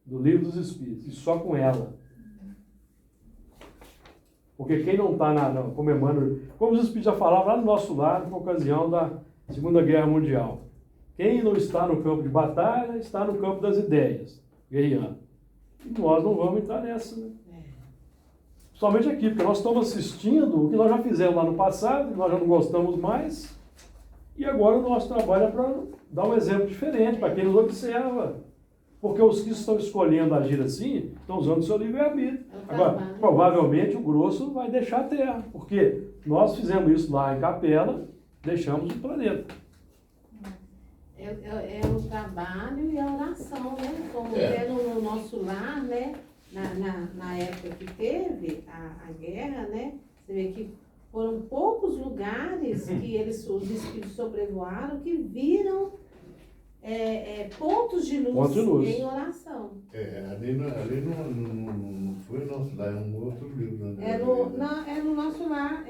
do Livro dos Espíritos, e só com ela. Porque quem não está comemorando, como os Espíritos já falavam lá do nosso lado, por ocasião da Segunda Guerra Mundial, quem não está no campo de batalha, está no campo das ideias, guerreando. E nós não vamos entrar nessa, né? Somente aqui, porque nós estamos assistindo o que nós já fizemos lá no passado, nós já não gostamos mais, e agora o nosso trabalho é para dar um exemplo diferente para quem nos observa. Porque os que estão escolhendo agir assim, estão usando o seu livre-arbítrio. É o Agora, trabalho. provavelmente o grosso vai deixar a Terra, porque nós fizemos isso lá em Capela, deixamos o planeta. É o trabalho e a oração, né? Como É. no nosso lar, né? Na época que teve a guerra, né? Você vê que foram poucos lugares que os espíritos sobrevoaram que viram pontos de Pontos de luz. em oração. Ali não foi nosso lá, é um outro livro. Né? É no nosso lar.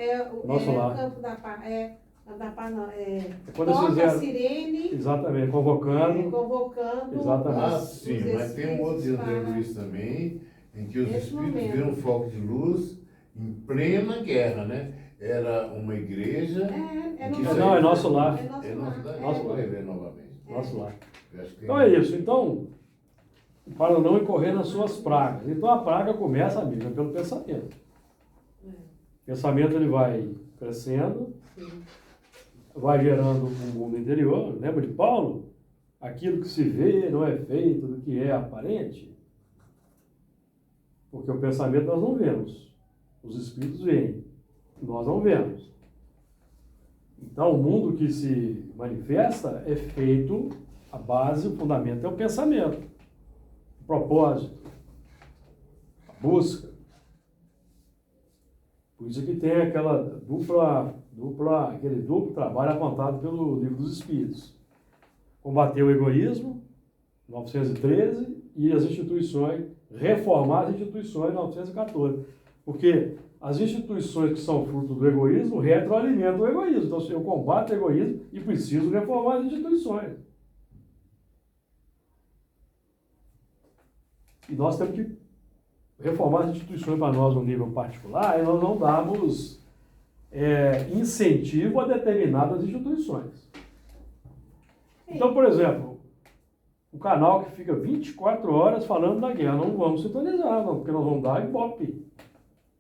Nosso o lar. Campo da Paz. Quando eles Toca a fizeram- sirene, Exatamente, convocando. convocando. Exatamente. Ah, os sim, mas tem um outro de espíritos André para- Luiz também, em que os Nesse espíritos momento. viram um foco de luz em plena guerra, né? Era uma igreja. É que no isso Não, aí- é nosso lar. É nosso É nosso lar. lar. Nosso Eu vou lar. rever novamente. Nosso lar. Eu acho que Então é isso. Então, para não incorrer nas suas pragas. Então a praga começa, amigo, pelo pensamento. É. O pensamento ele vai crescendo, Sim. vai gerando um mundo interior. Lembra de Paulo? Aquilo que se vê não é feito do que é aparente. Porque o pensamento nós não vemos. Os espíritos veem. Nós não vemos. Então, o mundo que se manifesta é feito, a base, o fundamento é o pensamento, o propósito, a busca. Por isso que tem aquela aquele duplo trabalho apontado pelo Livro dos Espíritos. Combater o egoísmo, 913, e as instituições, reformar as instituições, 914. Porque as instituições que são fruto do egoísmo retroalimentam o egoísmo. Então, eu combato o egoísmo e preciso reformar as instituições. E nós temos que reformar as instituições para nós no nível particular, e nós não damos incentivo a determinadas instituições. Então, por exemplo, um canal que fica 24 horas falando da guerra, não vamos sintonizar, não, porque nós vamos dar ibope.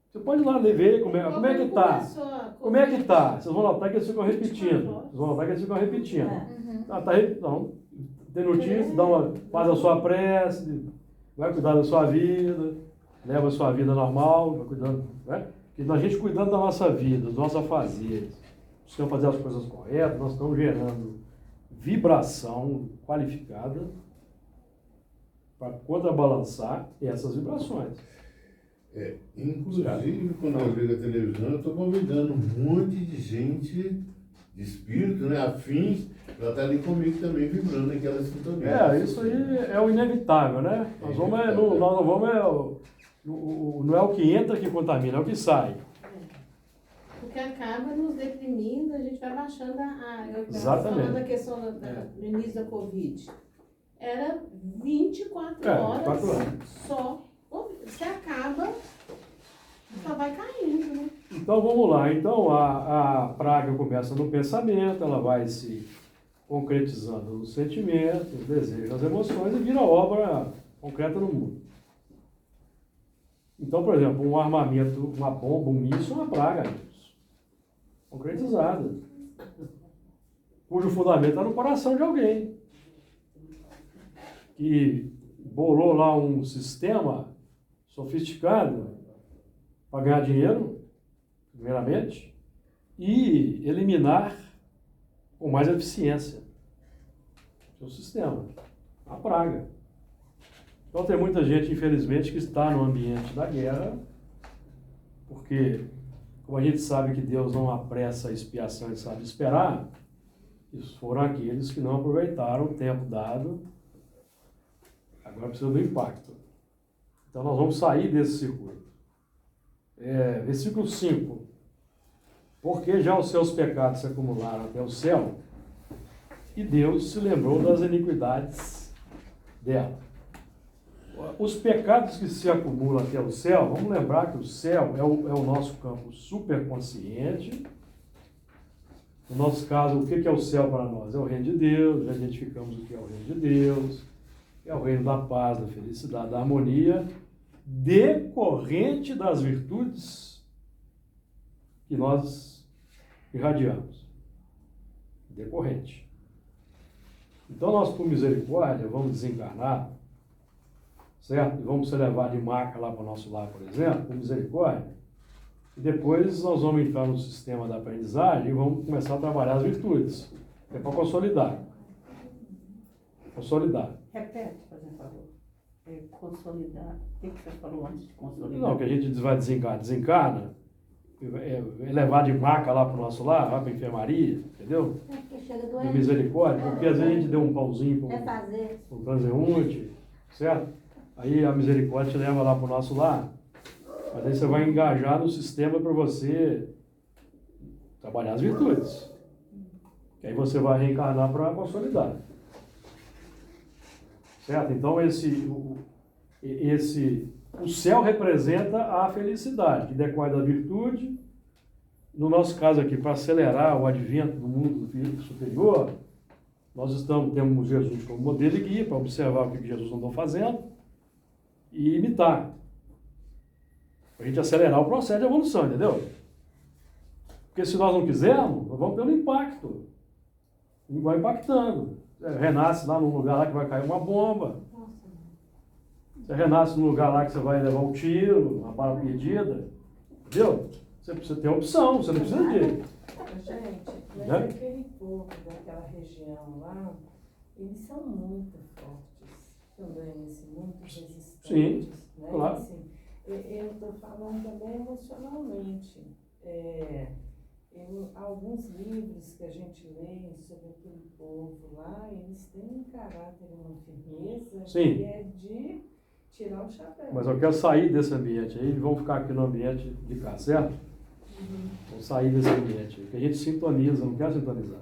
Você pode ir lá ver como é que está. Como é que está? Vocês vão notar que eles ficam repetindo. Vocês vão notar que eles ficam repetindo. Não, tem notícia, faz a sua prece, vai cuidar da sua vida, leva a sua vida normal, vai cuidando, né? Porque a gente cuidando da nossa vida, dos nossos afazeres, buscando fazer as coisas corretas, nós estamos gerando vibração qualificada para contrabalançar essas vibrações. Inclusive, quando eu ligo a televisão, eu estou convidando um monte de gente, de espírito, né, afins, para estar ali comigo também, vibrando naquela sintonia. Isso aí é o inevitável, né? Nós não vamos, não é o que entra que contamina, é o que sai. Porque acaba nos deprimindo, a gente vai baixando eu estava Exatamente. falando a questão no início da Covid. Era 24 horas 24 horas. só. Você acaba, só vai caindo, né? Então vamos lá. Então a praga começa no pensamento, ela vai se concretizando nos sentimentos, nos desejos, nas emoções e vira obra concreta no mundo. Então, por exemplo, um armamento, uma bomba, um míssil é uma praga, amigos, concretizada, cujo fundamento está no coração de alguém que bolou lá um sistema sofisticado para ganhar dinheiro, primeiramente, e eliminar com mais eficiência o seu sistema, a praga. Então tem muita gente, infelizmente, que está no ambiente da guerra, porque, como a gente sabe que Deus não apressa a expiação, Ele sabe esperar, esses foram aqueles que não aproveitaram o tempo dado, agora precisa do impacto. Então nós vamos sair desse circuito. Versículo 5. Porque já os seus pecados se acumularam até o céu, e Deus se lembrou das iniquidades dela. Os pecados que se acumulam até o céu, vamos lembrar que o céu é o nosso campo superconsciente. No nosso caso, o que é o céu para nós? É o reino de Deus, já identificamos o que é o reino de Deus, é o reino da paz, da felicidade, da harmonia, decorrente das virtudes que nós irradiamos. Decorrente. Então nós, por misericórdia, vamos desencarnar certo? E vamos ser levados de marca lá para o nosso lar, por exemplo, com misericórdia. E depois nós vamos entrar no sistema da aprendizagem e vamos começar a trabalhar as virtudes. É para consolidar. Consolidar. Repete, por favor. Consolidar. O que você falou antes de consolidar? Não, que a gente vai desencarna, é levar de maca lá para o nosso lar, vai para a enfermaria, entendeu? É porque chega De doente. misericórdia, porque às vezes a gente deu um pãozinho É para fazer. um transeunte, certo? Aí a misericórdia te leva lá para o nosso lar, mas aí você vai engajar no sistema para você trabalhar as virtudes. E aí você vai reencarnar para consolidar. Certo? Então o céu representa a felicidade, que decorre da virtude. No nosso caso aqui, para acelerar o advento do mundo superior, nós temos Jesus como modelo e guia para observar o que Jesus não está fazendo e imitar. Para a gente acelerar o processo de evolução, entendeu? Porque se nós não quisermos, nós vamos pelo impacto. E vai impactando. Você renasce lá num lugar lá que vai cair uma bomba. Você renasce num lugar lá que você vai levar um tiro, uma bala perdida. Entendeu? Você precisa ter opção, você não precisa de. Gente, mas Né? aquele povo daquela região lá, eles são muito fortes também, assim, muito resistentes. Sim, né? claro. Assim, eu estou falando também emocionalmente. Alguns livros que a gente lê sobre aquele povo lá, eles têm um caráter e uma firmeza Sim. que é de tirar o chapéu. Mas eu quero sair desse ambiente aí e vamos ficar aqui no ambiente de cá, certo? Vamos sair desse ambiente aí, que a gente sintoniza, não quer sintonizar.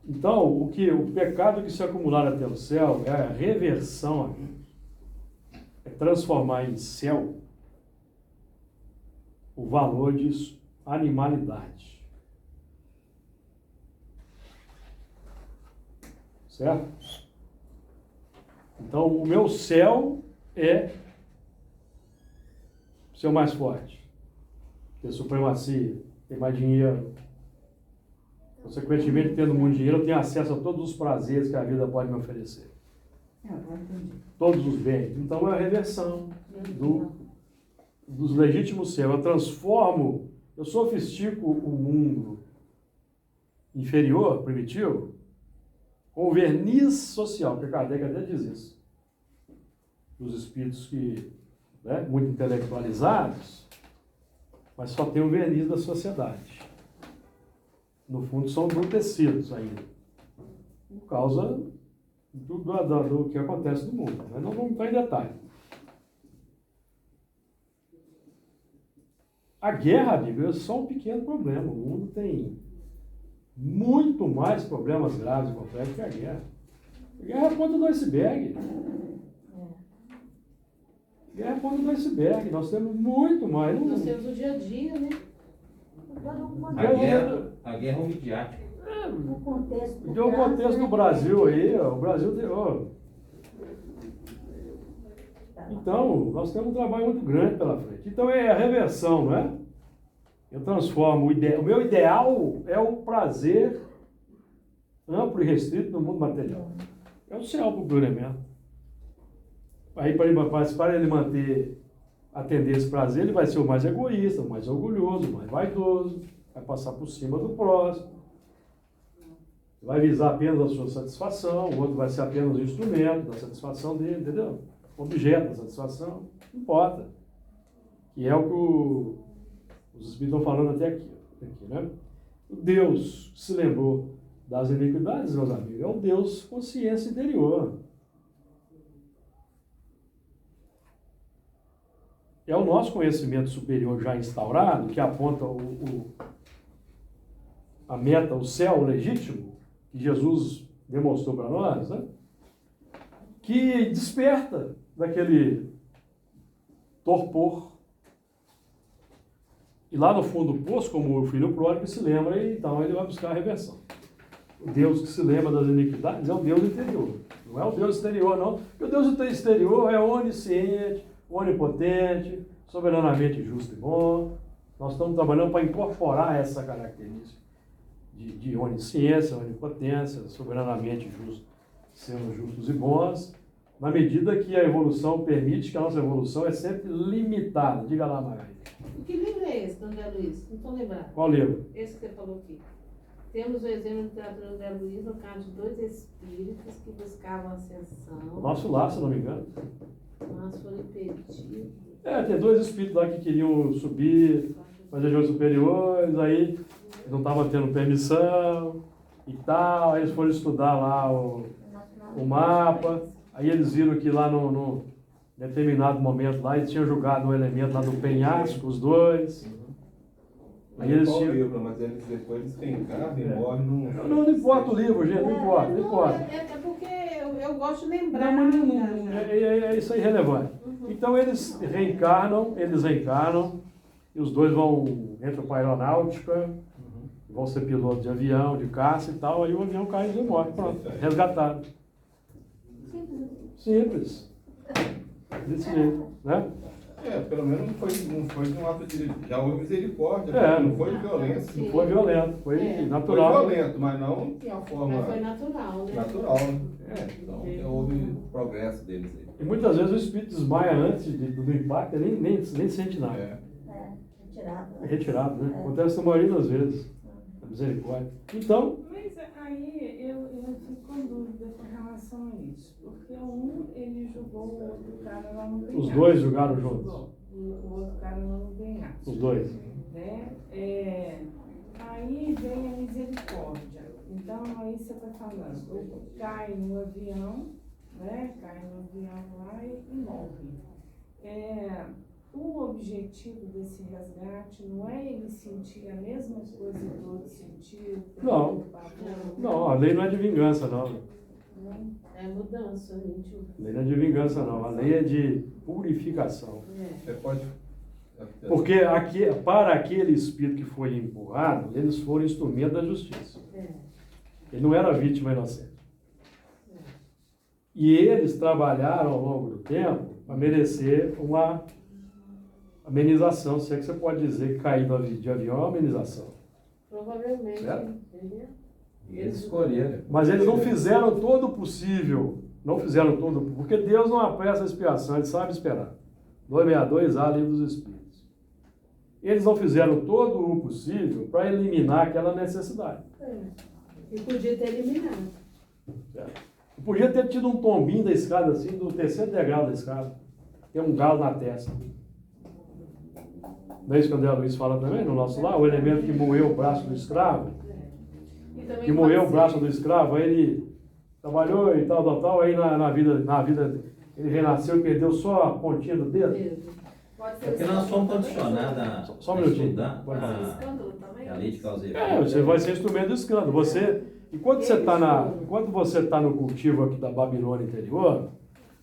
Então, o pecado que se acumular até o céu é a reversão, amigos. É transformar em céu o valor de animalidade. Certo? Então, o meu céu é ser o mais forte, ter supremacia, ter mais dinheiro. Consequentemente, tendo muito dinheiro, eu tenho acesso a todos os prazeres que a vida pode me oferecer. Agora entendi. Todos os bens. Então, é a reversão dos legítimos céus. Eu transformo, eu sofistico o mundo inferior, primitivo, com o verniz social, porque Kardec até diz isso. Os espíritos que, muito intelectualizados, mas só tem o verniz da sociedade. No fundo, são embrutecidos ainda, por causa do que acontece no mundo. Mas não vamos entrar em detalhe. A guerra, amigo, é só um pequeno problema. O mundo tem muito mais problemas graves e complexos que a guerra. A guerra é a ponta do iceberg. A guerra é a ponta do iceberg. Nós temos muito mais. Nós temos o dia a dia, né? A guerra é um midiático. O contexto. E o contexto do Brasil aí, ó, o Brasil tem. Ó. Então, nós temos um trabalho muito grande pela frente. Então é a reversão, não é? Eu transformo o meu ideal é o prazer amplo e restrito no mundo material. É o céu para o elemento. Aí, para ele manter, atender esse prazer, ele vai ser o mais egoísta, o mais orgulhoso, o mais vaidoso, vai passar por cima do próximo, vai visar apenas a sua satisfação, o outro vai ser apenas o instrumento da satisfação dele, entendeu? Objeto da satisfação, não importa. Que é o que os Espíritos estão falando até aqui, né? O Deus se lembrou das iniquidades, meus amigos, é o Deus consciência interior. É o nosso conhecimento superior já instaurado, que aponta a meta, o céu legítimo, que Jesus demonstrou para nós, né? Que desperta daquele torpor. E lá no fundo do poço, como o filho pródigo se lembra, e então ele vai buscar a reversão. O Deus que se lembra das iniquidades é o Deus interior. Não é o Deus exterior, não. Porque o Deus exterior é onisciente, onipotente, soberanamente justo e bom. Nós estamos trabalhando para incorporar essa característica de onisciência, onipotência, soberanamente justo, sendo justos e bons, na medida que a evolução permite, que a nossa evolução é sempre limitada. Diga lá, Margarida. Que livro é esse, André Luiz? Não estou lembrando. Qual livro? Esse que você falou aqui. Temos o exemplo do teatro André Luiz, no caso de 2 espíritos que buscavam ascensão, Nosso lar, se não me engano. mas foram impedidos. Tem 2 espíritos lá que queriam subir, fazer regiões superiores, aí não estavam tendo permissão e tal, aí eles foram estudar lá o mapa, aí eles viram que lá no determinado momento lá, eles tinham jogado um elemento lá do penhasco, os 2. Aí eles Qual tinham... livro, mas eles depois reencarnam e morrem num... Não importa o livro, gente, não importa. É porque eu gosto de lembrar. Não, mas é isso aí relevante. Então eles reencarnam, e os 2 entram para a aeronáutica, vão ser pilotos de avião, de caça e tal, aí o avião cai e morre, pronto, resgatado. Simples. Desse jeito, né? Pelo menos não foi de um ato de... Já houve misericórdia, Não foi violência. Não foi violento, foi Foi natural. violento, mas não de uma forma Mas foi natural, né? natural. Então houve progresso deles aí. E muitas vezes o espírito desmaia antes do impacto, ele nem sente nada. Retirado. É retirado, né? Acontece na maioria das vezes. A misericórdia. Então, Mas aí eu fico com dúvida com relação a isso. Porque ele julgou o outro cara lá no penhasco. os 2 jogaram juntos. O outro cara lá no penhasco. Os 2. Né? Aí vem a misericórdia. Então aí você está falando, cai no avião, né? Cai no avião lá e morre. O objetivo desse resgate não é ele sentir a mesma coisa que o outro sentiu? Não, a lei não é de vingança, não. É mudança, gente. A lei não é de vingança, não. A lei é de purificação. Você pode... Porque para aquele espírito que foi empurrado, eles foram instrumento da justiça. Ele não era vítima inocente. E eles trabalharam ao longo do tempo para merecer uma amenização. Se é que você pode dizer que cair de avião é uma amenização. Provavelmente. Certo? Eles escolheram. Mas eles não fizeram todo o possível. Não fizeram todo, porque Deus não apressa a expiação, Ele sabe esperar. 262A, Livro dos Espíritos. Eles não fizeram todo o possível para eliminar aquela necessidade. E podia ter eliminado. Certo? Podia ter tido um tombinho da escada assim, do 3º degrau da escada. Tem um galo na testa. Não é isso que o André Luiz fala também, no nosso lar? O elemento que moeu o braço do escravo. Que moeu o braço do escravo, aí ele trabalhou e tal, aí na vida ele renasceu e perdeu só a pontinha do dedo. Pode ser Porque nós somos condicionados Só um a minutinho. estudar Pode falar. escândalo também? a lei de causa e efeito. Você vai ser instrumento do escândalo. Enquanto você está no cultivo aqui da Babilônia interior,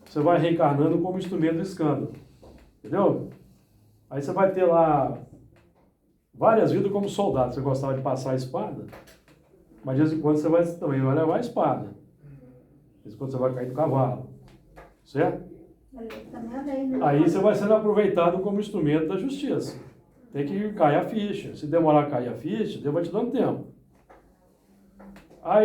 você vai reencarnando como instrumento do escândalo. Entendeu? Aí você vai ter lá várias vidas como soldado. Você gostava de passar a espada, mas de vez em quando você também vai levar a espada. De vez em quando você vai cair do cavalo. Certo? Aí você vai sendo aproveitado como instrumento da justiça. Tem que cair a ficha. Se demorar a cair a ficha, Deus vai te dando tempo.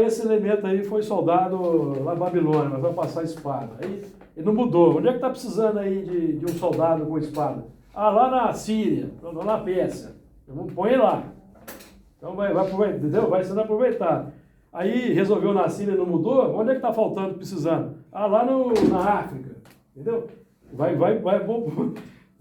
Esse elemento aí foi soldado lá na Babilônia, mas vai passar a espada. Aí ele não mudou. Onde é que está precisando aí de um soldado com espada? Lá na Síria, lá na Pérsia. Põe lá. Então vai sendo aproveitado. Aí resolveu na Síria e não mudou? Onde é que está faltando, precisando? Lá na África. Entendeu?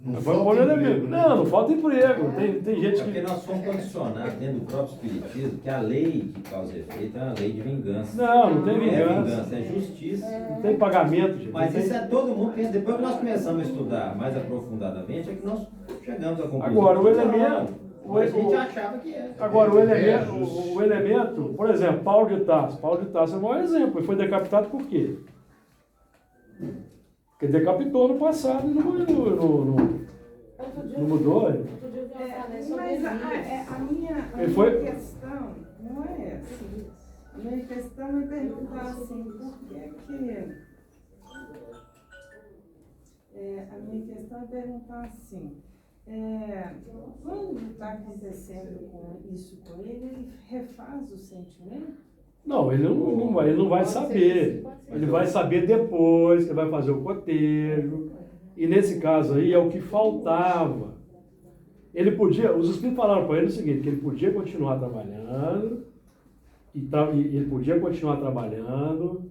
Não falta emprego, né? Não falta emprego. Tem gente Porque que... nós somos condicionados dentro do próprio espiritismo que a lei de causa e efeito é uma lei de vingança. Não tem Não é vingança. vingança, é justiça. Não tem pagamento, gente. Mas isso é todo mundo pensa. Depois que nós começamos a estudar mais aprofundadamente, é que nós chegamos à conclusão. Agora, o que elemento... não, a gente achava que era. Agora, o elemento, por exemplo, Paulo de Tarso. Paulo de Tarso é o maior exemplo. Ele foi decapitado por quê? Porque decapitou no passado e não mudou. Mas a minha questão não é essa. A minha questão é perguntar assim, por que a minha questão é perguntar assim, quando está acontecendo isso com ele refaz o sentimento? Não, ele não vai saber. Ele vai saber depois que vai fazer o cotejo. E nesse caso aí é o que faltava. Ele podia, os espíritos falaram para ele o seguinte, que ele podia continuar trabalhando, ele podia continuar trabalhando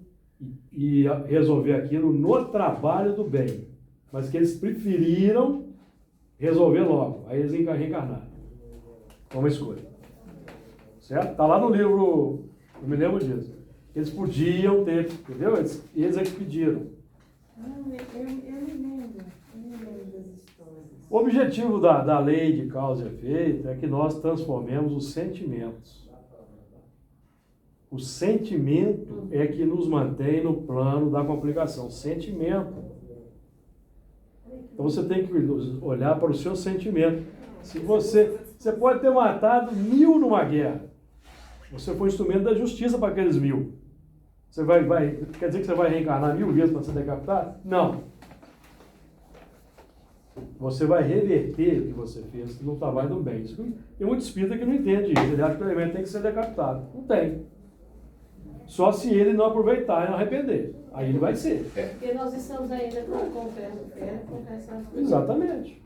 e resolver aquilo no trabalho do bem. Mas que eles preferiram resolver logo. Aí eles reencarnaram. Foi uma escolha. Certo? Está lá no livro, eu me lembro disso. Eles podiam ter, entendeu? Eles é que pediram. Eu me lembro das histórias. O objetivo da lei de causa e efeito é que nós transformemos os sentimentos. O sentimento é que nos mantém no plano da complicação. Sentimento. Então você tem que olhar para o seu sentimento. Se você pode ter matado 1000 numa guerra. Você foi instrumento da justiça para aqueles 1000. Você quer dizer que você vai reencarnar 1000 vezes para ser decapitado? Não. Você vai reverter o que você fez no trabalho do bem. Tem muito espírita que não entende isso. Ele acha que o elemento tem que ser decapitado. Não tem. Só se ele não aproveitar e não arrepender. Aí ele vai ser. Porque nós estamos ainda com o pé no pé, com essa... Exatamente.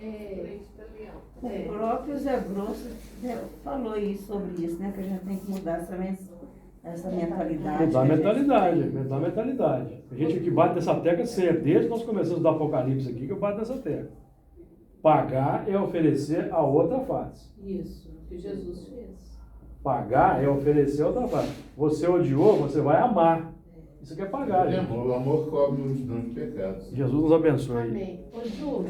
O próprio Zé Grosso falou isso, sobre isso, né? Que a gente tem que mudar essa mentalidade. Mudar a mentalidade. A gente que bate nessa tecla sempre, desde que nós começamos do Apocalipse aqui, que eu bato nessa tecla. Pagar é oferecer a outra face. Isso, que Jesus fez. Pagar é oferecer a outra face. Você odiou, você vai amar. Isso aqui é pagar, gente. O amor cobre multidão de pecados. Jesus nos abençoe. Amém. Ô, Júlio.